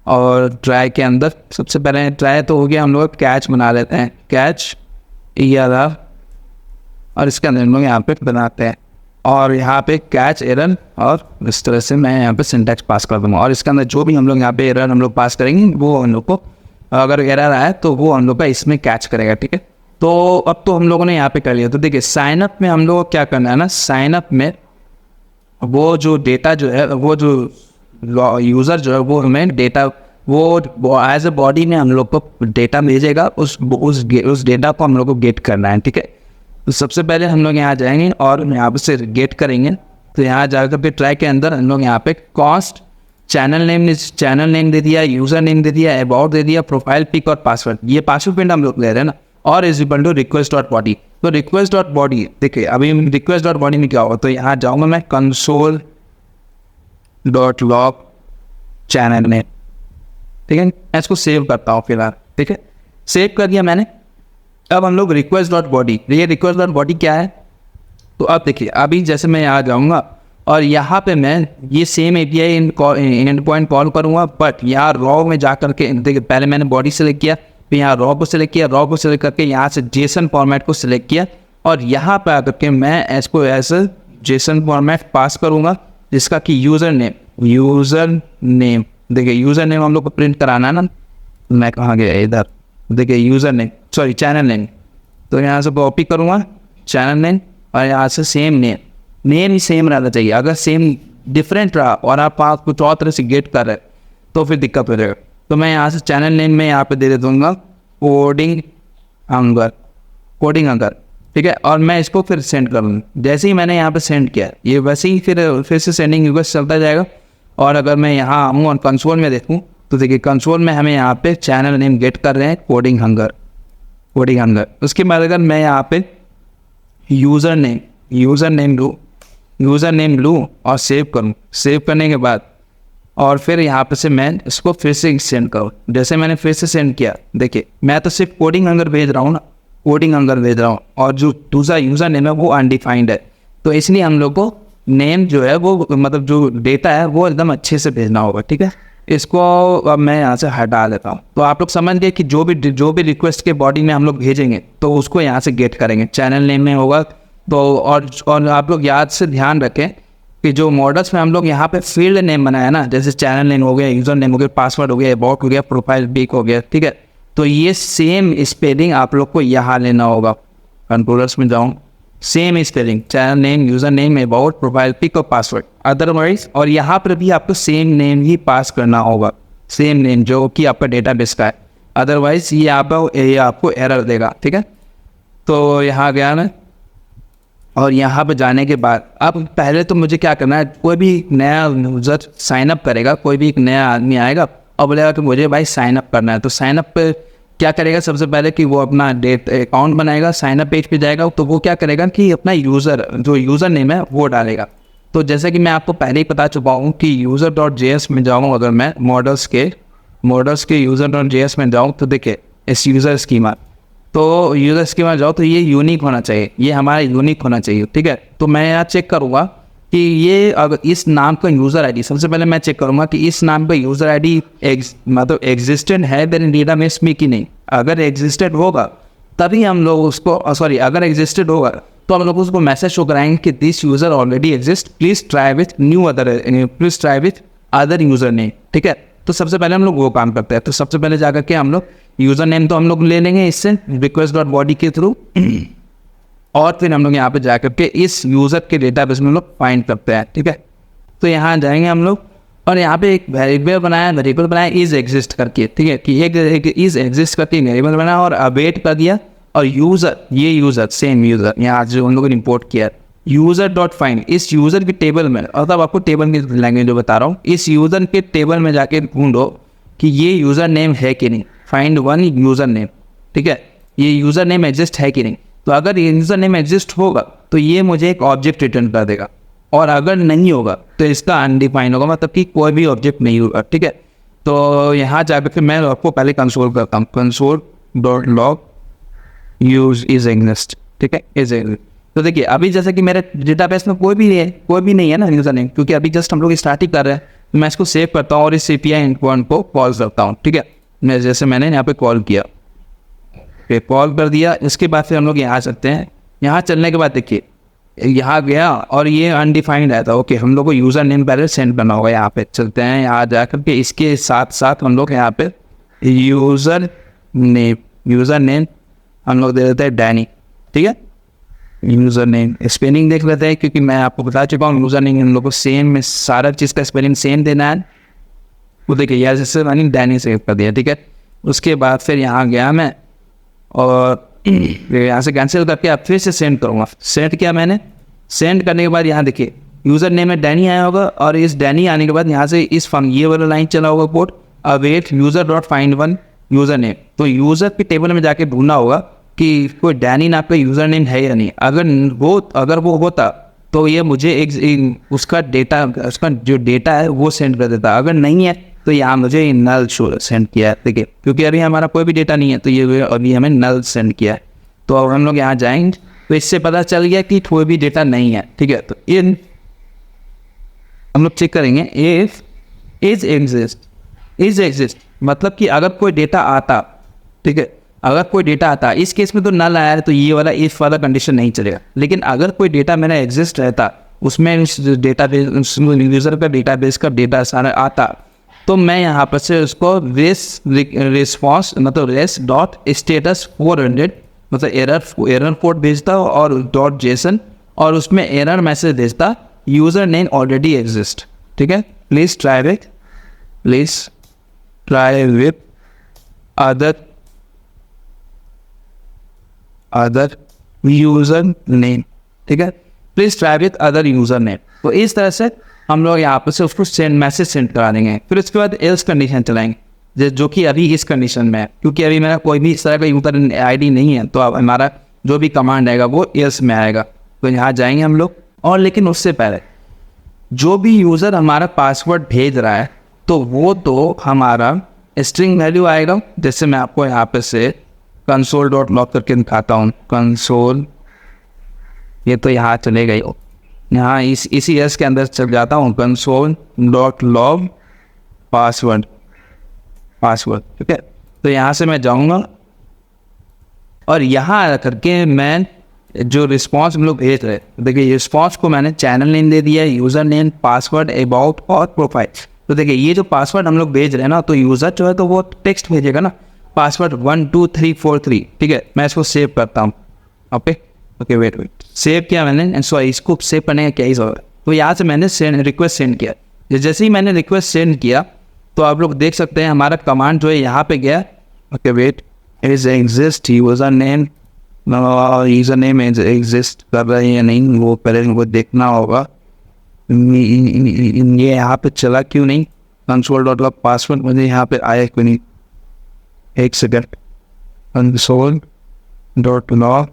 और ट्राई के अंदर सबसे पहले ट्राई तो हो गया, हम लोग कैच बना लेते हैं, कैच ERR और इसके अंदर हम लोग यहाँ पे बनाते हैं और यहाँ पे कैच एरर, और इस तरह से मैं यहाँ पे सिंटैक्स पास कर दूँगा। और इसके अंदर जो भी हम लोग यहाँ पे एरर हम लोग पास करेंगे वो हम लोग को, अगर एरर आया तो वो हम लोग का इसमें कैच करेगा, ठीक है। तो अब तो हम लोगों ने यहाँ पे कर लिया। तो देखिए साइनअप में हम लोग को क्या करना है ना, साइनअप में वो जो डेटा जो है, वो जो यूज़र जो है वो हमें डेटा, वो एज ए बॉडी में हम लोग को डेटा भेजेगा, उस डेटा को हम लोग को गेट करना है, ठीक है। तो सबसे पहले हम लोग यहाँ जाएंगे और यहाँ से गेट करेंगे। तो यहाँ जाकर के ट्रैक के अंदर हम लोग यहाँ पे कॉस्ट, चैनल नेम दे दिया, यूज़र नेम दे दिया, अबाउट दे दिया, प्रोफाइल पिक और पासवर्ड, ये पासवर्ड पिन हम लोग ले रहे हैं ना, और is equal to request dot body. तो रिक्वेस्ट डॉट बॉडी, देखिए अभी रिक्वेस्ट डॉट बॉडी में क्या होगा, तो यहाँ जाऊँगा मैं console dot log channel name, ठीक है। मैं इसको सेव करता हूँ फिलहाल, ठीक है, सेव कर दिया मैंने। अब हम लोग रिक्वेस्ट डॉट बॉडी, ये रिक्वेस्ट डॉट बॉडी क्या है, तो अब देखिए अभी जैसे मैं यहाँ जाऊँगा और यहाँ पे मैं ये same API and point call करूँगा, बट यहाँ रॉ में जा करके देखिए पहले मैंने बॉडी सेलेक्ट किया, फिर यहाँ रॉ को सिलेक्ट किया, रॉ को सिलेक्ट करके यहाँ से जेसन फॉर्मेट को सिलेक्ट किया, और यहाँ पर आकर के मैं इसको ऐसे जेसन फॉर्मेट पास करूँगा, जिसका कि यूज़र नेम देखिए यूज़र नेम हम लोग को प्रिंट कराना है ना, मैं कहाँ गया इधर, देखिए user name, sorry channel name. तो यहाँ से कॉपी करूँगा चैनल नेम, और यहाँ से सेम नेम ही सेम रहना चाहिए। अगर सेम डिफरेंट रहा और आप कुछ और तरह से गेट कर रहे तो फिर दिक्कत हो जाएगा। तो मैं यहाँ से चैनल नेम में यहाँ पे दे दूँगा कोडिंग हंगर, ठीक है। और मैं इसको फिर सेंड करूँगा। जैसे ही मैंने यहाँ पे सेंड किया, ये वैसे ही फिर से सेंडिंग रिक्वेस्ट चलता जाएगा। और अगर मैं यहाँ आऊँ और कंसोल में देखूँ तो देखिए कंसोल में हमें यहाँ पे चैनल नेम गेट कर रहे हैं कोडिंग हंगर। उसके बाद अगर मैं यहाँ पे यूज़र नेम लूँ और सेव करूँ, सेव करने के बाद और फिर यहाँ पे से मैं इसको फिर से सेंड करूँ। जैसे मैंने फिर से सेंड किया, देखिए मैं तो सिर्फ कोडिंग हंगर भेज रहा हूँ ना, और जो दूसरा यूज़र नेम है वो अनडिफाइंड है। तो इसलिए हम लोग को नेम जो है वो मतलब जो डेटा है वो एकदम अच्छे से भेजना होगा, ठीक है। इसको अब मैं यहाँ से हटा देता हूँ। तो आप लोग समझ गए कि जो भी रिक्वेस्ट के बॉडी में हम लोग भेजेंगे तो उसको यहाँ से गेट करेंगे, चैनल नेम में होगा। तो और आप लोग याद से ध्यान रखें कि जो मॉडल्स में हम लोग यहाँ पे फील्ड नेम बनाया ना, जैसे चैनल नेम हो गया, यूज़र नेम हो गया, पासवर्ड हो गया, अबाउट हो गया, प्रोफाइल पिक हो गया, ठीक है। तो ये सेम स्पेलिंग आप लोग को यहाँ लेना होगा। कंट्रोलर्स में जाऊँ, same spelling, channel name, user name, about, profile pic और पासवर्ड, अदरवाइज। और यहाँ पर भी आपको सेम नेम ही पास करना होगा, सेम नेम जो कि आपका डेटाबेस का है, अदरवाइज ये आपको एरर देगा, ठीक है। तो यहाँ गया ना, और यहाँ पे जाने के बाद अब पहले तो मुझे क्या करना है, कोई भी नया यूज़र साइन अप करेगा, कोई भी एक नया आदमी आएगा और बोलेगा कि मुझे भाई साइन अप करना है। तो साइन अप पे क्या करेगा, सबसे पहले कि वो अपना अकाउंट बनाएगा, साइन अप पेज पे जाएगा, तो वो क्या करेगा कि अपना यूज़र नेम है वो डालेगा। तो जैसे कि मैं आपको पहले ही बता चुका हूँ कि user.js में जाऊँ, अगर मैं मॉडल्स के user.js में जाऊँ तो देखिए इस यूज़र स्कीमा, तो यूज़र स्कीमा जाओ तो ये यूनिक होना चाहिए, ये हमारा यूनिक होना चाहिए, ठीक है। तो मैं यहाँ चेक करूँगा कि ये अगर इस नाम का यूज़र आईडी, सबसे पहले मैं चेक करूँगा कि इस नाम का यूज़र आईडी मतलब एग्जिस्टेंट है मेरे डेटाबेस में कि नहीं। अगर एग्जिस्टेंट होगा तभी हम लोग उसको अगर एग्जिस्टेड होगा तो हम लोग उसको मैसेज शो कराएंगे कि this user already exist, please try with other user name, ठीक है। तो सबसे पहले हम लोग वो काम करते हैं। तो सबसे पहले जाकर के हम लोग यूज़र नेम तो हम लोग ले लेंगे इससे रिक्वेस्ट डॉट बॉडी के थ्रू, और फिर हम लोग यहाँ पे जाकर के इस यूज़र के डेटाबेस में हम लोग फाइंड करते हैं, ठीक है। तो यहाँ जाएंगे हम लोग और यहाँ पे एक वेरिएबल बनाया इज एग्जिस्ट करके, ठीक है, कि एक इज एग्जिस्ट करके वेरिएबल बनाया और अवेट कर दिया। और यूज़र सेम यूज़र यहाँ जो हम लोगों ने इंपोर्ट किया, यूज़र डॉट फाइंड, इस यूज़र के टेबल में, मतलब आपको टेबल की लैंग्वेज जो बता रहा हूँ, इस यूज़र के टेबल में जाके ढूंढो कि ये यूज़र नेम है कि नहीं, फाइंड वन यूज़र नेम, ठीक है, ये यूज़र नेम एग्जिस्ट है कि नहीं। तो अगर ये यूज़र नेम एग्जिस्ट होगा तो ये मुझे एक ऑब्जेक्ट रिटर्न कर देगा, और अगर नहीं होगा तो इसका अनडिफाइंड होगा, मतलब कि कोई भी ऑब्जेक्ट नहीं होगा, ठीक है। तो यहाँ जाकर के मैं आपको पहले कंसोल करता हूँ, console dot log use is exist, ठीक है, इज एग्जिस्ट। तो देखिए अभी जैसे कि मेरे डेटाबेस में कोई भी नहीं है ना यूज़र नेम, क्योंकि अभी जस्ट हम लोग स्टार्ट ही कर रहे हैं। तो मैं इसको सेव करता हूँ और इस API एंडपॉइंट को कॉल करता हूँ, ठीक है। मैं जैसे मैंने यहाँ पे कॉल किया, कॉल कर दिया। इसके बाद फिर हम लोग यहाँ आ सकते हैं। यहाँ चलने के बाद देखिए यहाँ गया और ये अनडिफाइंड आया था। ओके, हम लोग को यूज़र नेम पहले सेंड करना होगा। यहाँ पे चलते हैं, यहाँ जा कर के इसके साथ साथ हम लोग यहाँ पे यूज़र नेम हम लोग दे देते हैं डैनी। ठीक है, यूज़र नेम स्पेलिंग देख लेते हैं, क्योंकि मैं आपको बता चुका हूँ यूज़र नेम हम लोग को सेम में सारा चीज़ का स्पेलिंग सेम देना है। वो देखिए यार, जैसे मैंने डैनी सेव कर दिया। ठीक है, उसके बाद फिर यहाँ गया मैं और यहाँ से कैंसिल करके अब फिर से सेंड करूँगा। सेंड किया मैंने, सेंड करने के बाद यहाँ देखिए यूज़र नेम में डैनी आया होगा और इस डैनी आने के बाद यहाँ से इस फंक्शन ये वाला लाइन चला होगा code await user dot find one user name. तो यूज़र के टेबल में जाके ढूंढना होगा कि कोई डैनी नाम का यूज़र नेम है या नहीं। अगर वो होता तो ये मुझे एक उसका डेटा, उसका जो डेटा है वो सेंड कर देता। अगर नहीं है तो यहाँ मुझे नल शो सेंड किया है। ठीक है, क्योंकि अभी हमारा कोई भी डेटा नहीं है तो ये अभी हमें नल सेंड किया है। तो अब हम लोग यहाँ जाएंगे तो इससे पता चल गया कि कोई भी डेटा नहीं है। ठीक है, तो इन हम लोग चेक करेंगे इफ इज एग्जिस्ट मतलब कि अगर कोई डेटा आता, ठीक है, अगर कोई डेटा आता, इस केस में तो नल आया है तो ये वाला इफ वाला कंडीशन नहीं चलेगा। लेकिन अगर कोई डेटा मेरा एग्जिस्ट रहता, उसमें उस डेटाबेस यूजर का डेटाबेस का डेटा सारा आता, तो मैं यहाँ पर से उसको रिस्पॉन्स मतलब रेस डॉट स्टेटस 400 मतलब एरर कोड भेजता और डॉट जेसन और उसमें एरर मैसेज भेजता यूज़र नेम ऑलरेडी एग्जिस्ट। ठीक है, please try with other user name. ठीक है, please try with other user name. तो इस तरह से हम लोग यहाँ पर से उसको मैसेज सेंड करा देंगे। फिर उसके बाद एल्स कंडीशन चलाएंगे, जो कि अभी इस कंडीशन में है, क्योंकि अभी मेरा कोई भी इस तरह का यूज़र आईडी नहीं है। तो अब हमारा जो भी कमांड आएगा वो एल्स में आएगा। तो यहाँ जाएंगे हम लोग और लेकिन उससे पहले जो भी यूज़र हमारा पासवर्ड भेज रहा है तो वो तो हमारा स्ट्रिंग वैल्यू आएगा। जैसे मैं आपको यहाँ पे से कंसोल डॉट लॉग करके दिखाता हूँ। कंसोल, ये तो यहाँ चलेगा ही, यहाँ इसी एस के अंदर चल जाता हूँ। Console dot log password. ठीक है, तो यहाँ से मैं जाऊँगा और यहाँ आ करके मैं जो रिस्पॉन्स हम लोग भेज रहे हैं, देखिए रिस्पॉन्स को मैंने चैनल नेम दे दिया है, यूज़र नेम, पासवर्ड, अबाउट और प्रोफाइल। तो देखिए ये जो पासवर्ड हम लोग भेज रहे हैं ना, तो यूज़र जो है तो वो टेक्स्ट भेजेगा ना, पासवर्ड 12343। ठीक है, मैं इसको सेव करता हूँ। ओके वेट सेव किया मैंने एंड सॉरी, इसको सेव करने का क्या ही जरूरत है। तो यहाँ से मैंने रिक्वेस्ट सेंड किया। जैसे ही मैंने रिक्वेस्ट सेंड किया तो आप लोग देख सकते हैं हमारा कमांड जो है यहाँ पे गया। Okay wait, is exist user name exist कर रहा है या नहीं, वो पहले इनको देखना होगा। ये यहाँ पे चला क्यों नहीं, कंसोल डॉट लॉग पासवर्ड मुझे यहाँ पे आया क्यों नहीं। एक second, console dot log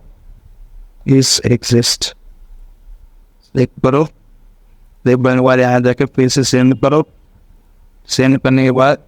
is exist देख करो, देख बनने के बाद यहाँ जाके फिर से सेंड करो। सेंड करने के बाद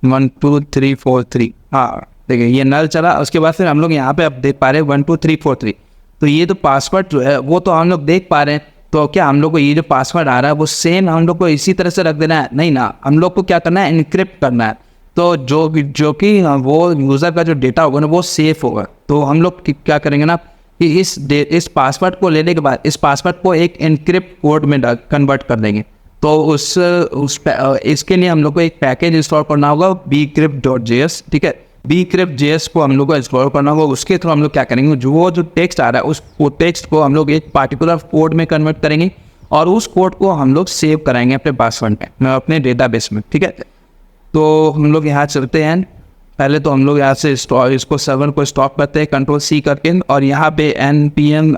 12343, हाँ देखिए ये नल चला। उसके बाद फिर हम लोग यहाँ पे अब देख पा रहे हैं 12343। तो ये तो पासवर्ड जो है वो तो हम लोग देख पा रहे हैं। तो क्या हम लोग को ये जो पासवर्ड आ रहा है वो सेम हम लोग को इसी तरह से रख देना है? नहीं ना, हम लोग को क्या करना है, इनक्रिप्ट करना है। तो जो कि वो यूज़र का जो डेटा होगा ना वो सेफ होगा। तो हम लोग क्या करेंगे ना कि इस पासवर्ड को लेने के बाद इस पासवर्ड को एक इनक्रिप्ट कोड में कन्वर्ट कर देंगे। तो इसके लिए हम लोग को एक पैकेज इंस्टॉल करना होगा bcrypt.js। ठीक है, bcrypt.js को हम लोग को इंस्टॉल करना होगा। उसके थ्रू हम लोग क्या करेंगे, जो टेक्स्ट आ रहा है उस टेक्स्ट को हम लोग एक पार्टिकुलर कोड में कन्वर्ट करेंगे और उस कोड को हम लोग सेव कराएंगे अपने पासवर्ड में, अपने डेटाबेस में। ठीक है, तो हम लोग यहाँ चलते हैं। पहले तो हम लोग यहाँ से इसको सर्वर को स्टॉप करते हैं Ctrl+C करके और यहाँ पे npm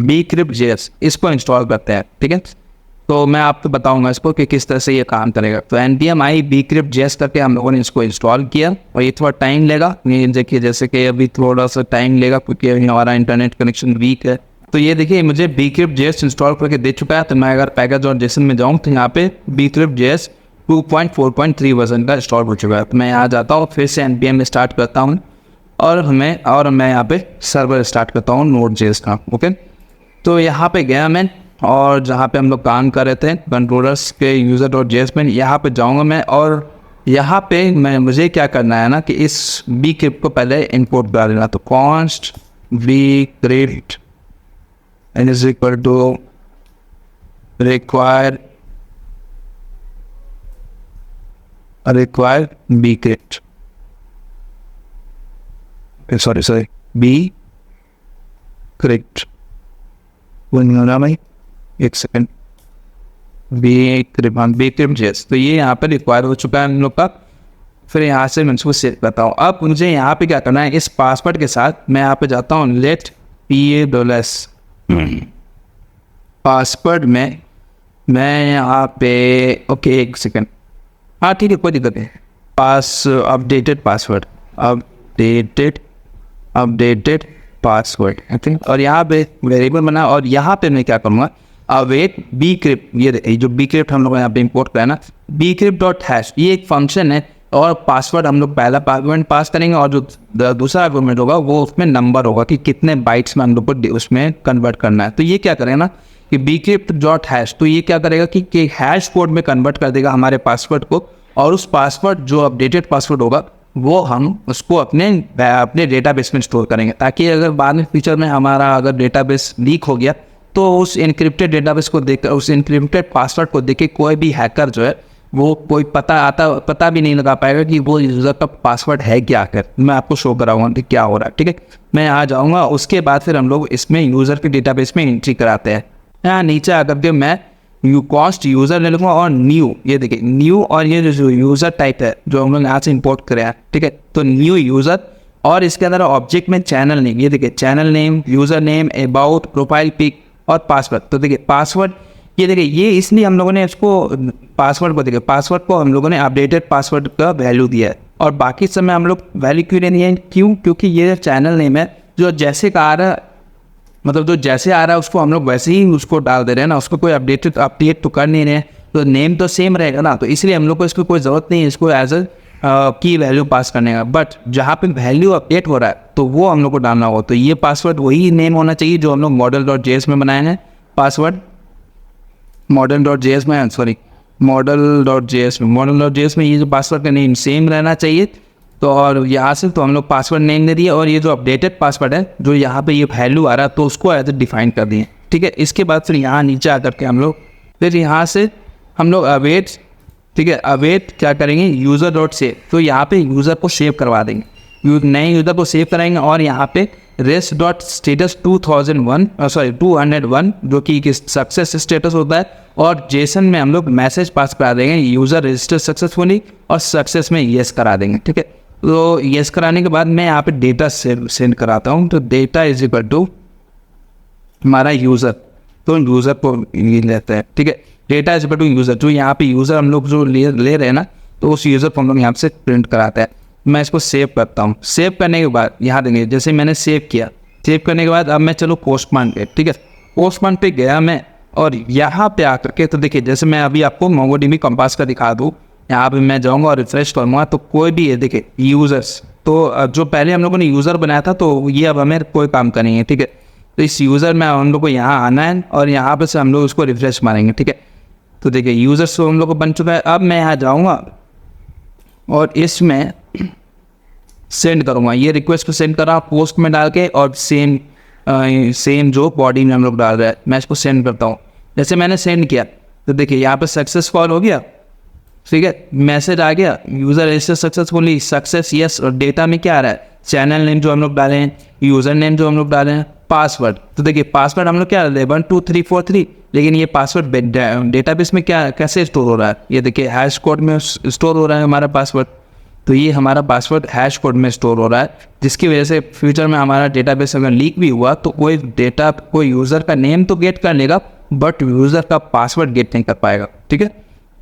bcrypt.js इसको इंस्टॉल करते हैं। ठीक है, तो मैं आपको बताऊंगा इसको कि किस तरह से ये काम करेगा। तो npm bcrypt.js करके हम लोगों ने इसको इंस्टॉल किया और ये थोड़ा टाइम लेगा। ये देखिए जैसे कि अभी थोड़ा सा टाइम लेगा क्योंकि अभी हमारा इंटरनेट कनेक्शन वीक है। तो ये देखिए मुझे bcrypt.js इंस्टॉल करके दे चुका है। तो मैं अगर पैकेज और जेसन में जाऊँ तो यहाँ पे bcrypt.js 2.4.3 वर्जन का इंस्टॉल हो चुका है। तो मैं यहाँ जाता हूँ, फिर से npm में स्टार्ट करता हूँ और मैं यहाँ पे सर्वर स्टार्ट करता हूँ Node.js का। ओके, तो यहाँ पे गया मैं और जहाँ पे हम लोग काम कर रहे थे कंट्रोलर्स के user.js में, यहाँ पे जाऊँगा मैं और यहाँ पे मुझे क्या करना है ना कि इस बी क्रिप्ट को पहले इंपोर्ट डाल देना। तो कॉन्स्ट बी क्रिप्ट एन is equal to require bcrypt, sorry bcrypt, भाई एक सेकेंड, बी क्रिप्ट जेस। तो ये यहाँ पे रिक्वायर हो चुका है हम लोग का। फिर यहाँ से मैं इसको सेव करता हूँ। अब मुझे यहाँ पे क्या करना है, इस पासवर्ड के साथ मैं यहाँ पे जाता हूँ लेट PA पासवर्ड में मैं यहाँ पे ओके एक सेकेंड, हाँ ठीक है कोई दिक्कत नहीं, अपडेटेड पासवर्ड आई थिंक। और यहाँ पे वेरिएबल बना और यहाँ पे मैं क्या करूँगा अवेट बी क्रिप्ट, ये जो बी क्रिप्ट हम लोग यहाँ पे इंपोर्ट करा ना बी क्रिप्ट डॉट हैश, ये एक फंक्शन है और पासवर्ड हम लोग पहला आर्गुमेंट पास करेंगे और जो दूसरा आर्गुमेंट होगा वो उसमें नंबर होगा कि कितने बाइट्स में हम लोग को उसमें कन्वर्ट करना है। तो ये क्या करेगा ना कि बी क्रिप्ट डॉट हैश, तो ये क्या करेगा कि हैश कोड में कन्वर्ट कर देगा हमारे पासवर्ड को, और उस पासवर्ड जो अपडेटेड पासवर्ड होगा वो हम उसको अपने डेटाबेस में स्टोर करेंगे, ताकि अगर बाद में फ्यूचर में हमारा अगर डेटाबेस लीक हो गया तो उस इनक्रिप्टेड डेटाबेस को देखकर, उस इनक्रिप्टेड पासवर्ड को देख के कोई भी हैकर जो है वो कोई पता भी नहीं लगा पाएगा कि वो यूज़र का पासवर्ड है क्या। कर मैं आपको शो कराऊंगा कि क्या हो रहा है, ठीक है। मैं आ जाऊँगा, उसके बाद फिर हम लोग इसमें यूज़र के डेटाबेस में एंट्री कराते हैं। यहाँ नीचे आकर के मैं कॉस्ट यूज़र ले लूँगा और न्यू, ये देखिए न्यू, और ये जो यूज़र टाइप है जो हम लोग यहाँ से इंपोर्ट करे हैं, ठीक है। तो न्यू यूज़र और इसके अंदर ऑब्जेक्ट में चैनल नेम, ये देखिए channel name, user name, about, profile pic और पासवर्ड। तो देखिए पासवर्ड, ये देखिए ये इसलिए हम लोगों ने इसको पासवर्ड को देखिए पासवर्ड को हम लोगों ने अपडेटेड पासवर्ड का वैल्यू दिया है, और बाकी समय हम लोग वैल्यू क्यों नहीं दिए, क्यों, क्योंकि ये चैनल नेम है जो जैसे का आ रहा है, मतलब जो जैसे आ रहा है उसको हम लोग वैसे ही उसको डाल दे रहे हैं ना, उसको कोई अपडेट तो कर नहीं रहे हैं, तो नेम तो सेम रहेगा ना। तो इसलिए हम लोग को इसको कोई ज़रूरत नहीं है इसको एज अ की वैल्यू पास करने का। बट जहाँ पे वैल्यू अपडेट हो रहा है तो वो हम लोग को डालना होगा। तो ये पासवर्ड वही नेम होना चाहिए जो हम लोग model.js में बनाए हैं, पासवर्ड model.js में ये जो पासवर्ड का नेम सेम रहना चाहिए। तो और यहाँ से तो हम लोग पासवर्ड नेम दे दिए, और ये जो अपडेटेड पासवर्ड है जो यहाँ पे ये वैल्यू आ रहा है तो उसको एज ए डिफाइन कर दिए, ठीक है। इसके बाद फिर यहाँ नीचे आकर के हम लोग फिर यहाँ से हम लोग अवेट, ठीक है, अवेट क्या करेंगे यूज़र डॉट सेव, तो यहाँ पे यूज़र को सेव करवा देंगे, नए यूज़र को सेव कराएंगे। और यहाँ पे रेस्ट डॉट स्टेटस 201 जो कि सक्सेस स्टेटस होता है, और जेसन में हम लोग मैसेज पास करा देंगे यूज़र रजिस्टर सक्सेसफुली, और सक्सेस में येस करा देंगे, ठीक है। तो येस कराने के बाद मैं यहाँ पे डेटा सेंड कराता हूँ। तो डेटा इज इक्वल टू हमारा यूज़र, तो यूज़र को ये लेते हैं, ठीक है। Data is equal to user, जो यहाँ पे यूज़र हम लोग जो ले रहे हैं ना, तो उस यूज़र को हम लोग यहाँ से प्रिंट कराते हैं। मैं इसको सेव करता हूँ। सेव करने के बाद यहाँ देंगे, जैसे मैंने सेव किया, सेव करने के बाद अब मैं चलो पोस्टमैन पे, ठीक है। पोस्टमैन पे गया मैं, और यहाँ पे आकर के तो देखिए जैसे मैं अभी आपको MongoDB कंपास का दिखा दूँ, यहाँ पे मैं जाऊँगा और रिफ्रेश करूँगा तो कोई भी ये देखिए यूज़र्स, तो जो पहले हम लोगों ने यूज़र बनाया था तो ये अब हमें कोई काम का नहीं है, ठीक है। तो इस यूज़र में हम लोग को यहाँ आना है और यहाँ पर से हम लोग उसको रिफ्रेश मारेंगे, ठीक है। तो देखिए यूज़र्स तो हम लोग को बन चुका है। अब मैं यहाँ जाऊँगा और इसमें सेंड करूँगा, ये रिक्वेस्ट को सेंड करा पोस्ट में डाल के, और सेम जो बॉडी में हम लोग डाल रहे हैं मैं इसको सेंड करता हूँ। जैसे मैंने सेंड किया तो देखिए यहाँ पर सक्सेस कॉल हो गया, ठीक है, मैसेज आ गया user register successfully, success yes. और डेटा में क्या आ रहा है, चैनल नेम जो हम लोग डाले हैं, यूज़र नेम जो हम लोग डाले हैं, पासवर्ड। तो देखिए पासवर्ड हम लोग क्या डाले 12343, लेकिन ये पासवर्ड डेटाबेस में क्या कैसे स्टोर हो रहा है, ये देखिए हैश कोड में स्टोर हो रहा है हमारा पासवर्ड। तो ये हमारा पासवर्ड हैश कोड में स्टोर हो रहा है, जिसकी वजह से फ्यूचर में हमारा डेटाबेस अगर लीक भी हुआ तो कोई यूज़र का नेम तो गेट कर लेगा बट यूज़र का पासवर्ड गेट नहीं कर पाएगा, ठीक है।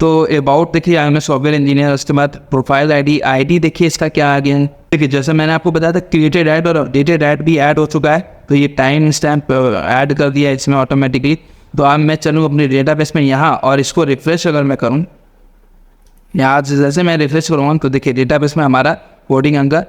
तो अबाउट देखिए I am a software engineer, उसके बाद प्रोफाइल आईडी देखिए इसका क्या आ गया है। देखिए जैसे मैंने आपको बताया था क्रिएटेड ऐड और अपडेटेड ऐड भी ऐड हो चुका है, तो ये टाइम स्टैम्प ऐड कर दिया है इसमें ऑटोमेटिकली। तो अब मैं चलूँ अपने डेटाबेस में यहाँ, और इसको रिफ्रेश अगर मैं करूँ यहाँ जैसे मैं रिफ्रेश करूँगा तो देखिए डेटाबेस में हमारा कोडिंग अंगर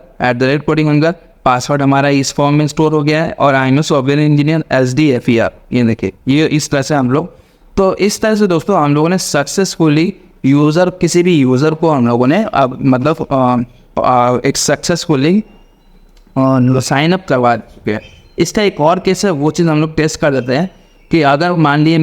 @कोडिंग अंगर पासवर्ड हमारा इस फॉर्म में स्टोर हो गया है, और I am a software engineer SDFER, ये देखिए ये इस तरह से हम लोग। तो इस तरह से दोस्तों हम लोगों ने सक्सेसफुली यूज़र किसी भी यूज़र को हम लोगों ने अब मतलब एक सक्सेसफुली साइन अप करवा चुके हैं। इसका एक और केस है, वो चीज़ हम लोग टेस्ट कर देते हैं कि अगर मान लिए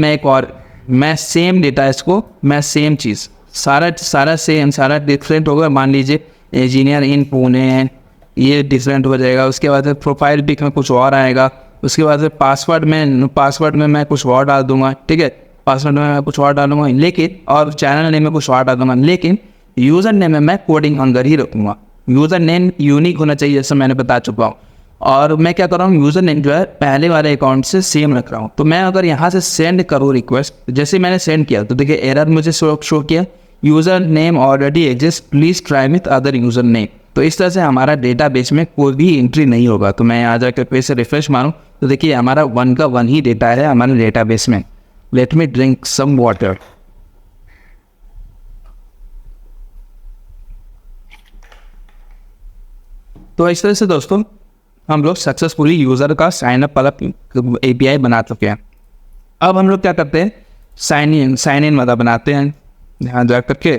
मैं सेम डेटा इसको मैं सेम चीज़ सारा सेम सारा डिफरेंट होगा। मान लीजिए इंजीनियर इन पुणे है, ये डिफरेंट हो जाएगा। उसके बाद प्रोफाइल पिक में कुछ और आएगा। उसके बाद पासवर्ड में मैं कुछ और डाल दूंगा, ठीक है, पासवर्ड में मैं कुछ और डालूंगा, लेकिन और चैनल नेम में कुछ और डाल दूंगा, लेकिन यूज़र नेम में मैं कोडिंग अंदर ही रखूँगा। यूज़र नेम यूनिक होना चाहिए, जैसे मैंने बता चुका हूँ। और मैं क्या कर रहा हूँ, यूज़र नेम जो है पहले वाले अकाउंट से सेम रख रहा हूँ। तो मैं अगर यहाँ से सेंड करूँ रिक्वेस्ट, जैसे मैंने सेंड किया तो देखिए एरर मुझे शो किया, user name already exist, please try with other user name. तो इस तरह से हमारा डेटाबेस में कोई भी एंट्री नहीं होगा। तो मैं यहाँ जाकर फिर से रिफ्रेश मारूँ तो देखिए हमारा 1 का 1 ही डेटा है हमारे डेटाबेस में। Let me drink some water. तो इस तरह से दोस्तों हम लोग सक्सेसफुली यूज़र का साइन अप वाला API बना चुके हैं। अब हम लोग क्या करते हैं, साइन इन वाला बनाते हैं यहाँ जा करके।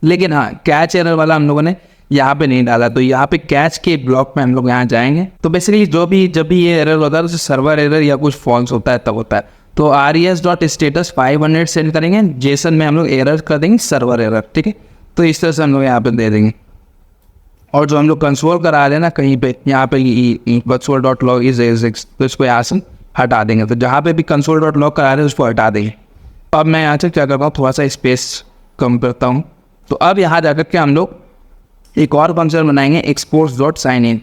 लेकिन हाँ, कैच एरर वाला हम लोगों ने यहाँ पे नहीं डाला। तो यहाँ पे कैच के ब्लॉक में हम लोग यहाँ जाएंगे। तो बेसिकली जब भी ये एरर होता है तो सर्वर एरर या कुछ फॉल्स होता है तब होता है। तो res.status 500 सेंड करेंगे, जेसन में हम लोग एरर कर देंगे सर्वर एरर, ठीक है। तो इस तरह से हम लोग यहाँ पे दे देंगे। और जो हम लोग कंसोल करा रहे हैं ना कहीं पे, यहाँ पे console.log is exist, तो इसको यहाँ से हटा देंगे। तो जहाँ पे भी console.log करा रहे हैं उसको हटा देंगे। अब मैं यहाँ से क्या करता हूँ, थोड़ा सा स्पेस कम करता हूँ। तो अब यहाँ जाकर के हम लोग एक और फंक्शन बनाएंगे, exports.signin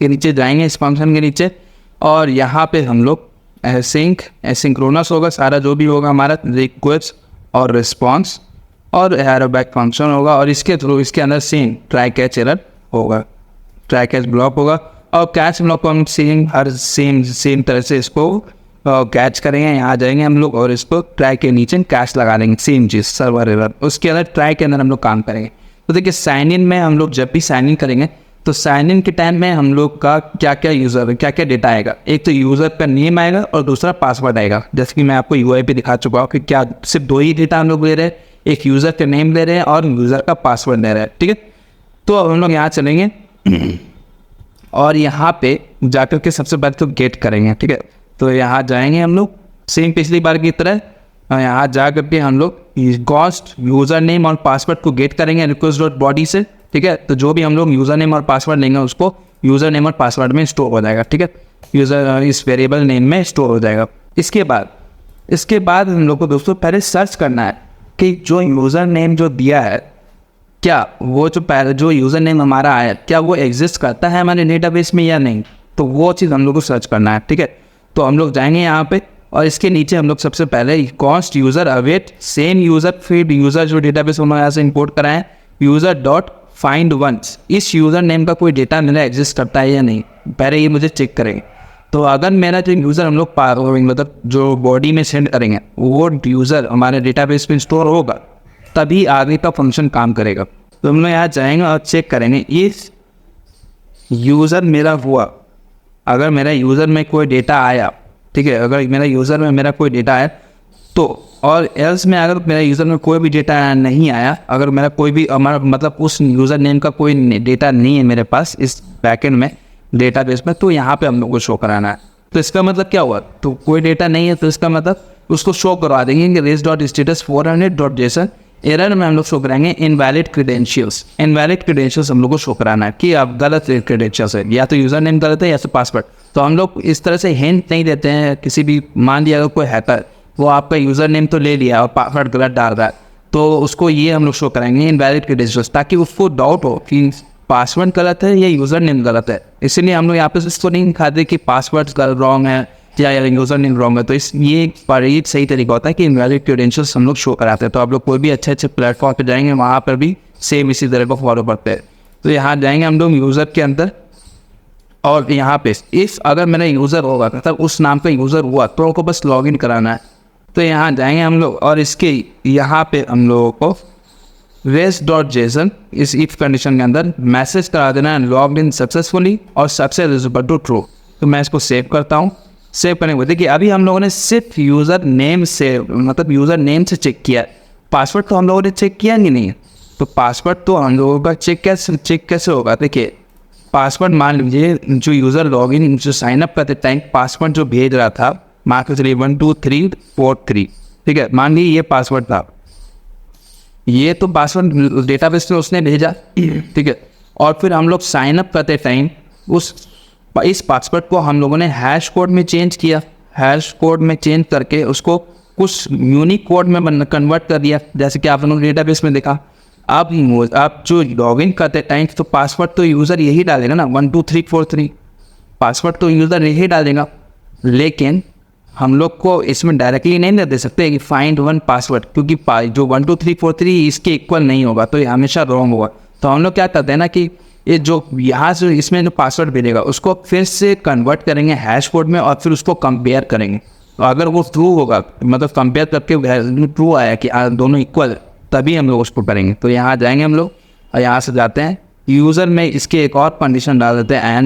के नीचे जाएंगे इस फंक्शन के नीचे, और यहाँ पे हम लोग एसिंक्रोनस होगा सारा जो भी होगा हमारा, रिक्वेस्ट और रिस्पॉन्स और एरो बैक फंक्शन होगा, और इसके थ्रू इसके अंदर सेम ट्राई कैच एरर होगा, ट्राई कैच ब्लॉक होगा। और कैच ब्लॉक को हम सेम तरह से इसको कैच करेंगे। यहाँ जाएंगे हम लोग और इसको ट्राई के नीचे कैच लगा देंगे, सेम चीज़ सर्वर एरर। उसके अंदर ट्राई के अंदर हम लोग काम करेंगे। तो देखिए साइन इन में हम लोग जब भी साइन इन करेंगे तो साइन इन के टाइम में हम लोग का क्या क्या डेटा आएगा। एक तो यूज़र का नेम आएगा और दूसरा पासवर्ड आएगा। जैसे कि मैं आपको UI पे दिखा चुका हूँ कि क्या सिर्फ 2 ही डेटा हम लोग ले रहे हैं, एक यूज़र का नेम ले रहे हैं और यूज़र का पासवर्ड ले रहे हैं, ठीक है। तो अब हम लोग यहाँ चलेंगे और यहाँ पे जाकर के सबसे पहले तो गेट करेंगे, ठीक है। तो यहाँ जाएंगे हम लोग सेम पिछली बार की तरह, यहाँ जा करके हम लोग कॉस्ट यूज़र नेम और पासवर्ड को गेट करेंगे request.body से, ठीक है। तो जो भी हम लोग यूज़र नेम और पासवर्ड लेंगे उसको यूज़र नेम और पासवर्ड में स्टोर हो जाएगा, ठीक है। यूज़र इस वेरिएबल नेम में स्टोर हो जाएगा। इसके बाद हम लोग को दोस्तों पहले सर्च करना है कि जो यूज़र नेम जो दिया है, क्या वो जो यूज़र नेम हमारा आया क्या वो एग्जिस्ट करता है हमारे डेटाबेस में या नहीं। तो वो चीज़ हम लोग को सर्च करना है, ठीक है। तो हम लोग जाएंगे यहाँ पे और इसके नीचे हम लोग सबसे पहले cost user await same user feed user जो डेटाबेस हम यहाँ से इंपोर्ट कराएं user.find_once, इस यूज़र नेम का कोई डेटा मेरा एग्जिस्ट करता है या नहीं, पहले ये मुझे चेक करेंगे। तो अगर मेरा जो यूज़र हम लोग मतलब जो बॉडी में सेंड करेंगे वो यूज़र हमारे डेटाबेस में स्टोर होगा तभी आगे का फंक्शन काम करेगा। तो हम लोग यहाँ जाएंगे और चेक करेंगे इस यूज़र मेरा हुआ, अगर मेरा यूज़र में कोई डेटा आया, ठीक है, अगर मेरा यूज़र में मेरा कोई डेटा आया तो, और एल्स में अगर मेरा यूज़र में कोई भी डेटा नहीं आया, अगर मेरा कोई भी हमारा मतलब उस यूज़र नेम का कोई डेटा नहीं है मेरे पास इस बैकएंड में डेटाबेस में, तो यहाँ पे हम लोग को शो कराना है। तो इसका मतलब क्या हुआ, तो कोई डेटा नहीं है तो इसका मतलब उसको शो करवा देंगे कि res.status 400.json एरर में हम लोग शो कराएंगे इनवैलिड क्रेडेंशियल्स हम लोग को शो कराना है कि आप गलत क्रेडेंशियल्स है, या तो यूज़र नेम गलत है या तो पासवर्ड। तो हम लोग इस तरह से हिंट नहीं देते हैं किसी भी, मान लिया अगर कोई हैकर वो आपका यूज़र नेम तो ले लिया और पासवर्ड गलत डाल रहा है तो उसको ये हम लोग शो कराएंगे इनवैलिड क्रेडेंशियल्स, ताकि उसको डाउट हो कि पासवर्ड गलत है या यूज़र नेम गलत है। इसीलिए हम लोग यहाँ पे इसको नहीं दिखाते कि पासवर्ड रॉन्ग है या यूज़र नेम रॉन्ग है। तो ये सही तरीका होता है कि इनवैलिड क्रेडेंशियल्स हम लोग शो कराते हैं। तो आप लोग कोई भी अच्छे प्लेटफॉर्म पे जाएंगे वहाँ पर भी सेम इसी तरह को फॉलो करते हैं। तो यहाँ जाएंगे हम लोग यूज़र के अंदर और यहाँ पे इफ़ अगर मेरा यूज़र होगा मतलब उस नाम का यूज़र हुआ तो उनको बस लॉगिन कराना है। तो यहाँ जाएंगे हम लोग और इसके यहाँ पे हम लोगों को res.json इस इफ कंडीशन के अंदर मैसेज करा देना है लॉग्ड इन सक्सेसफुली और success is equal to true. तो मैं इसको सेव करता हूँ। सेव करने के बाद देखिए अभी हम लोगों ने सिर्फ यूज़र नेम से मतलब यूज़र नेम से चेक किया, पासवर्ड तो हम लोगों ने चेक किया नहीं है, तो पासवर्ड तो हम लोगों का चेक कैसे होगा। देखिए पासवर्ड मान लीजिए जो यूज़र लॉगिन जो साइनअप करते टाइम पासवर्ड जो भेज रहा था, मान के चलिए 12343, ठीक है, मान लीजिए ये पासवर्ड था, ये तो पासवर्ड डेटाबेस में उसने भेजा, ठीक है। और फिर हम लोग साइनअप करते टाइम इस पासवर्ड को हम लोगों ने हैश कोड में चेंज किया, हैश कोड में चेंज करके उसको कुछ यूनिक कोड में कन्वर्ट कर दिया, जैसे कि आप लोगों ने डेटाबेस में देखा। अब आप जो लॉगिन करते टाइम तो पासवर्ड तो यूज़र यही डालेगा ना, 12343 पासवर्ड तो यूज़र यही डालेगा, लेकिन हम लोग को इसमें डायरेक्टली नहीं दे सकते कि फाइंड वन पासवर्ड, क्योंकि जो 12343 इसके इक्वल नहीं होगा तो ये हमेशा रॉन्ग होगा। तो हम लोग क्या करते हैं ना कि ये जो यहाँ से इसमें जो पासवर्ड भेजेगा उसको फिर से कन्वर्ट करेंगे हैश कोड में और फिर उसको कंपेयर करेंगे। तो अगर वो ट्रू होगा, मतलब कंपेयर करके ट्रू आया कि दोनों इक्वल, तभी हम लोग उसको करेंगे। तो यहाँ जाएंगे हम लोग और यहाँ से जाते हैं यूज़र में, इसके एक और कंडीशन डाल देते हैं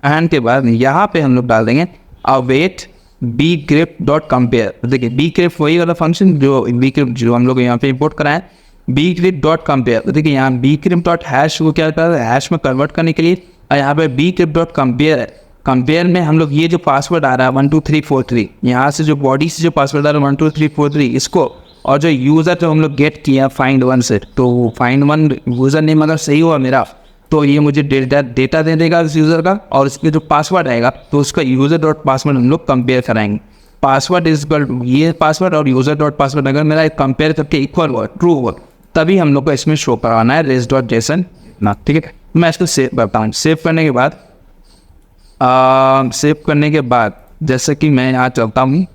एंड के बाद यहाँ पे हम लोग डाल देंगे अवेट bcrypt.compare। देखिए bcrypt वही वाला फंक्शन जो bcrypt जो हम लोग यहाँ पे इंपोर्ट कराएं, bcrypt.compare। तो देखिए यहाँ bcrypt.hash को क्या करता है, हैश में कन्वर्ट करने के लिए, और यहाँ पे bcrypt.compare है। कंपेयर में हम लोग ये जो पासवर्ड आ रहा है 12343, यहाँ से जो बॉडी से जो पासवर्ड आ रहा है 12343 इसको, और जो यूज़र जो हम लोग गेट किया फाइंड वन से, तो फाइंड वन यूज़र नेम अगर सही हुआ मेरा तो ये मुझे डेटा दे देगा उस यूज़र का, और इसके जो पासवर्ड आएगा तो उसका यूज़र डॉट पासवर्ड हम लोग कंपेयर कराएंगे। पासवर्ड इज ये पासवर्ड और यूज़र डॉट पासवर्ड अगर मेरा कंपेयर करके इक्वल हुआ, ट्रू हुआ, तभी हम लोग को इसमें शो करवाना है res.json ना, ठीक है। मैं इसको सेव करता हूँ। सेव करने के बाद जैसे कि मैं यहाँ चलता हूँ,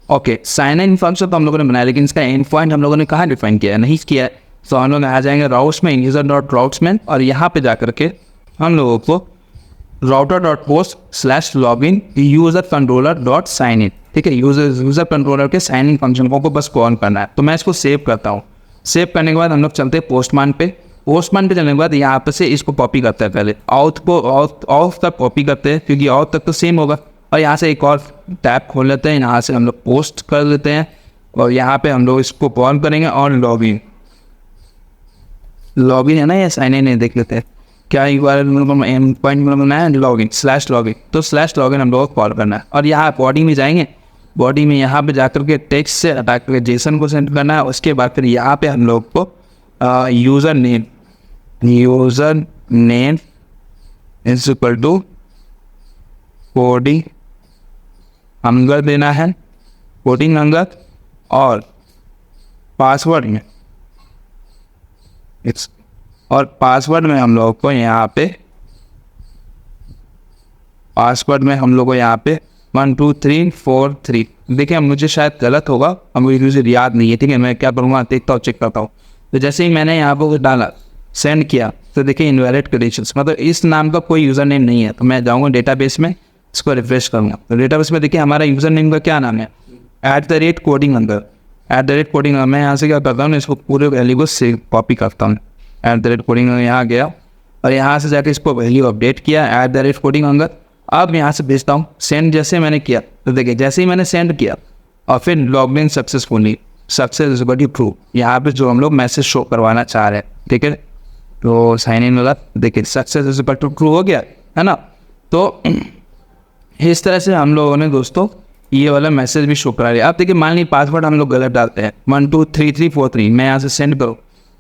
ओके साइन इन फंक्शन तो हम लोगों ने बनाया, लेकिन इसका एंड पॉइंट हम लोगों ने कहाँ डिफाइन किया है, नहीं किया है। तो हम लोग आ जाएंगे राउट्स में, यूज़र डॉट राउट्स में, और यहाँ पे जा करके हम लोगों को router.post/login user controller dot sign in, ठीक है, यूज़र कंट्रोलर के साइन इन फंक्शन को बस ऑन करना है। तो मैं इसको सेव करता हूँ। सेव करने के बाद हम लोग चलते हैं पोस्टमैन पे चलने के बाद यहाँ पे से इसको कॉपी करते हैं, पहले ऑथ तक कॉपी करते हैं क्योंकि ऑथ तक तो सेम होगा, और यहाँ से एक और टैब खोल लेते हैं, यहाँ से हम लोग पोस्ट कर लेते हैं, और यहाँ पे हम लोग इसको ऑन करेंगे और लॉगिन है ना, या साइन इन है, देख लेते हैं क्या एम पॉइंट बनाया है, लॉगिन तो /login हम लोग को कॉल करना है। और यहाँ बॉडी में जाएंगे, बॉडी में यहाँ पे जाकर के टेक्स्ट से हटा करके जेसन को सेंड करना है। उसके बाद फिर यहाँ पे हम लोग को user name is equal to coding Angad देना है, कोडिंग अंगद, और पासवर्ड में हम लोग को यहाँ पे 12343। देखिए मुझे शायद गलत होगा, अब मुझे याद नहीं है, ठीक है। मैं क्या करूँगा, देखता हूँ, चेक करता हूँ। तो जैसे ही मैंने यहाँ पर डाला, सेंड किया, तो देखिए इनवैलिड क्रेडेंशियल्स, मतलब इस नाम का कोई यूज़र नेम नहीं है। तो मैं जाऊँगा डेटाबेस में, इसको रिफ्रेश करूँगा। तो डेटाबेस में देखिए हमारा यूज़र नेम का क्या नाम है, @कोडिंग अंदर, @कोडिंग। मैं यहाँ से क्या करता हूँ, इसको पूरे वैल्यू को से कॉपी करता हूँ, @कोडिंग यहाँ गया, और यहाँ से जाकर इसको वैल्यू अपडेट किया @कोडिंग अंदर। अब यहाँ से भेजता हूँ, सेंड जैसे मैंने किया, तो देखिए जैसे ही मैंने सेंड किया और फिर लॉगिन सक्सेसफुली, सक्सेसफुली प्रूव, यहाँ पे जो हम लोग मैसेज शो करवाना चाह रहे हैं, ठीक है। तो साइन इन वाला देखिए सक्सेसफुली ट्रू हो गया है ना। तो इस तरह से हम लोगों ने दोस्तों ये वाला मैसेज भी शो करा लिया। अब देखिए मान लीजिए पासवर्ड हम लोग गलत डालते हैं 12343, मैं यहाँ से सेंड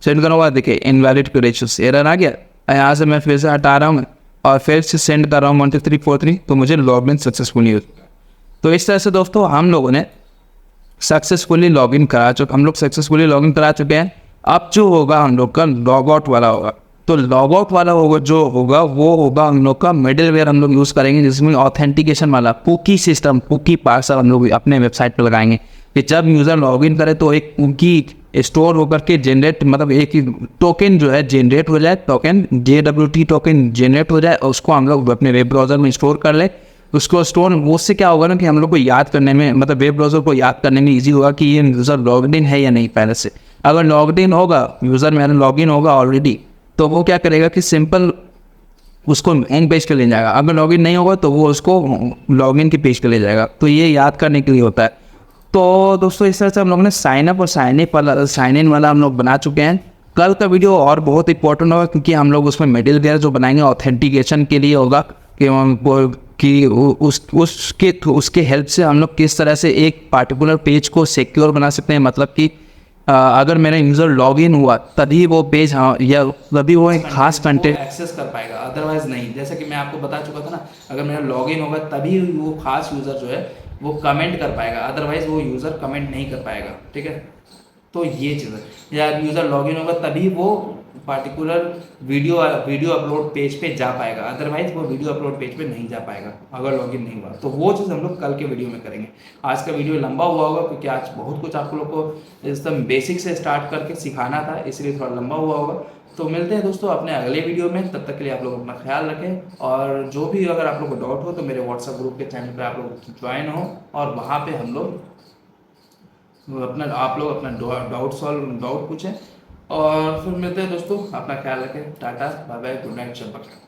करूँगा, देखिए इनवैलिड क्रेडेंशियल्स एरर आ गया। यहाँ से मैं फिर से हटा रहा हूँ और फिर से सेंड कर रहा हूँ 12343, तो मुझे लॉगिन सक्सेसफुली हो। तो इस तरह से दोस्तों हम लोगों ने सक्सेसफुली लॉगिन करा चुके हैं। अब जो होगा हम लोग का लॉग आउट वाला होगा। तो लॉग आउट वाला होगा जो होगा वो होगा हम लोग का मिडलवेयर हम लोग यूज़ करेंगे, जिसमें ऑथेंटिकेशन वाला कुकी सिस्टम, कुकी पार्सर हम लोग अपने वेबसाइट पर लगाएंगे कि जब यूज़र लॉगिन करे तो एक कुकी स्टोर होकर के जनरेट, मतलब एक टोकन जो है जनरेट हो जाए, टोकन JWT टोकन जनरेट हो जाए, और उसको हम लोग अपने वेब ब्राउज़र में स्टोर कर ले। उसको स्टोर उससे क्या होगा ना कि हम लोग को याद करने में, मतलब वेब ब्राउज़र को याद करने में ईजी होगा कि ये यूज़र लॉग्ड इन है या नहीं पहले से। अगर लॉग्ड इन होगा, यूज़र मेरा लॉगिन होगा ऑलरेडी, तो वो क्या करेगा कि सिंपल उसको होम पेज पे ले जाएगा। अगर लॉगिन नहीं होगा तो वो उसको लॉगिन के पेज पे ले जाएगा। तो ये याद करने के लिए होता है। तो दोस्तों इस तरह से हम लोग ने साइन अप और साइन इन वाला हम लोग बना चुके हैं। कल का वीडियो और बहुत इंपॉर्टेंट होगा क्योंकि हम लोग उसमें मिडिल वेयर जो बनाएंगे ऑथेंटिकेशन के लिए होगा कि उसके हेल्प से हम लोग किस तरह से एक पार्टिकुलर पेज को सिक्योर बना सकते हैं। मतलब कि अगर मेरा यूज़र लॉगिन हुआ तभी वो पेज या तभी वो एक खास कंटेंट एक्सेस कर पाएगा, अदरवाइज नहीं। जैसा कि मैं आपको बता चुका था ना, अगर मेरा लॉगिन होगा तभी वो खास यूज़र जो है वो कमेंट कर पाएगा, अदरवाइज वो यूज़र कमेंट नहीं कर पाएगा। ठीक है, तो ये चीज़ है, या यूज़र लॉगिन होगा तभी वो पार्टिकुलर वीडियो अपलोड पेज पे जा पाएगा, अदरवाइज वो वीडियो अपलोड पेज पे नहीं जा पाएगा अगर लॉगिन नहीं हुआ। तो वो चीज़ हम लोग कल के वीडियो में करेंगे। आज का वीडियो लंबा हुआ होगा क्योंकि आज बहुत कुछ आप लोग को एकदम बेसिक से स्टार्ट करके सिखाना था, इसलिए थोड़ा लंबा हुआ होगा। तो मिलते हैं दोस्तों अपने अगले वीडियो में, तब तक के लिए आप लोग अपना ख्याल रखें। और जो भी अगर आप लोग को डाउट हो तो मेरे व्हाट्सएप ग्रुप के चैनल पर आप लोग ज्वाइन हो और वहाँ पर हम लोग आप लोग अपना डाउट पूछें। और फिर मिलते हैं दोस्तों, अपना ख्याल रखें। Tata bye bye, good night, शब बखैर।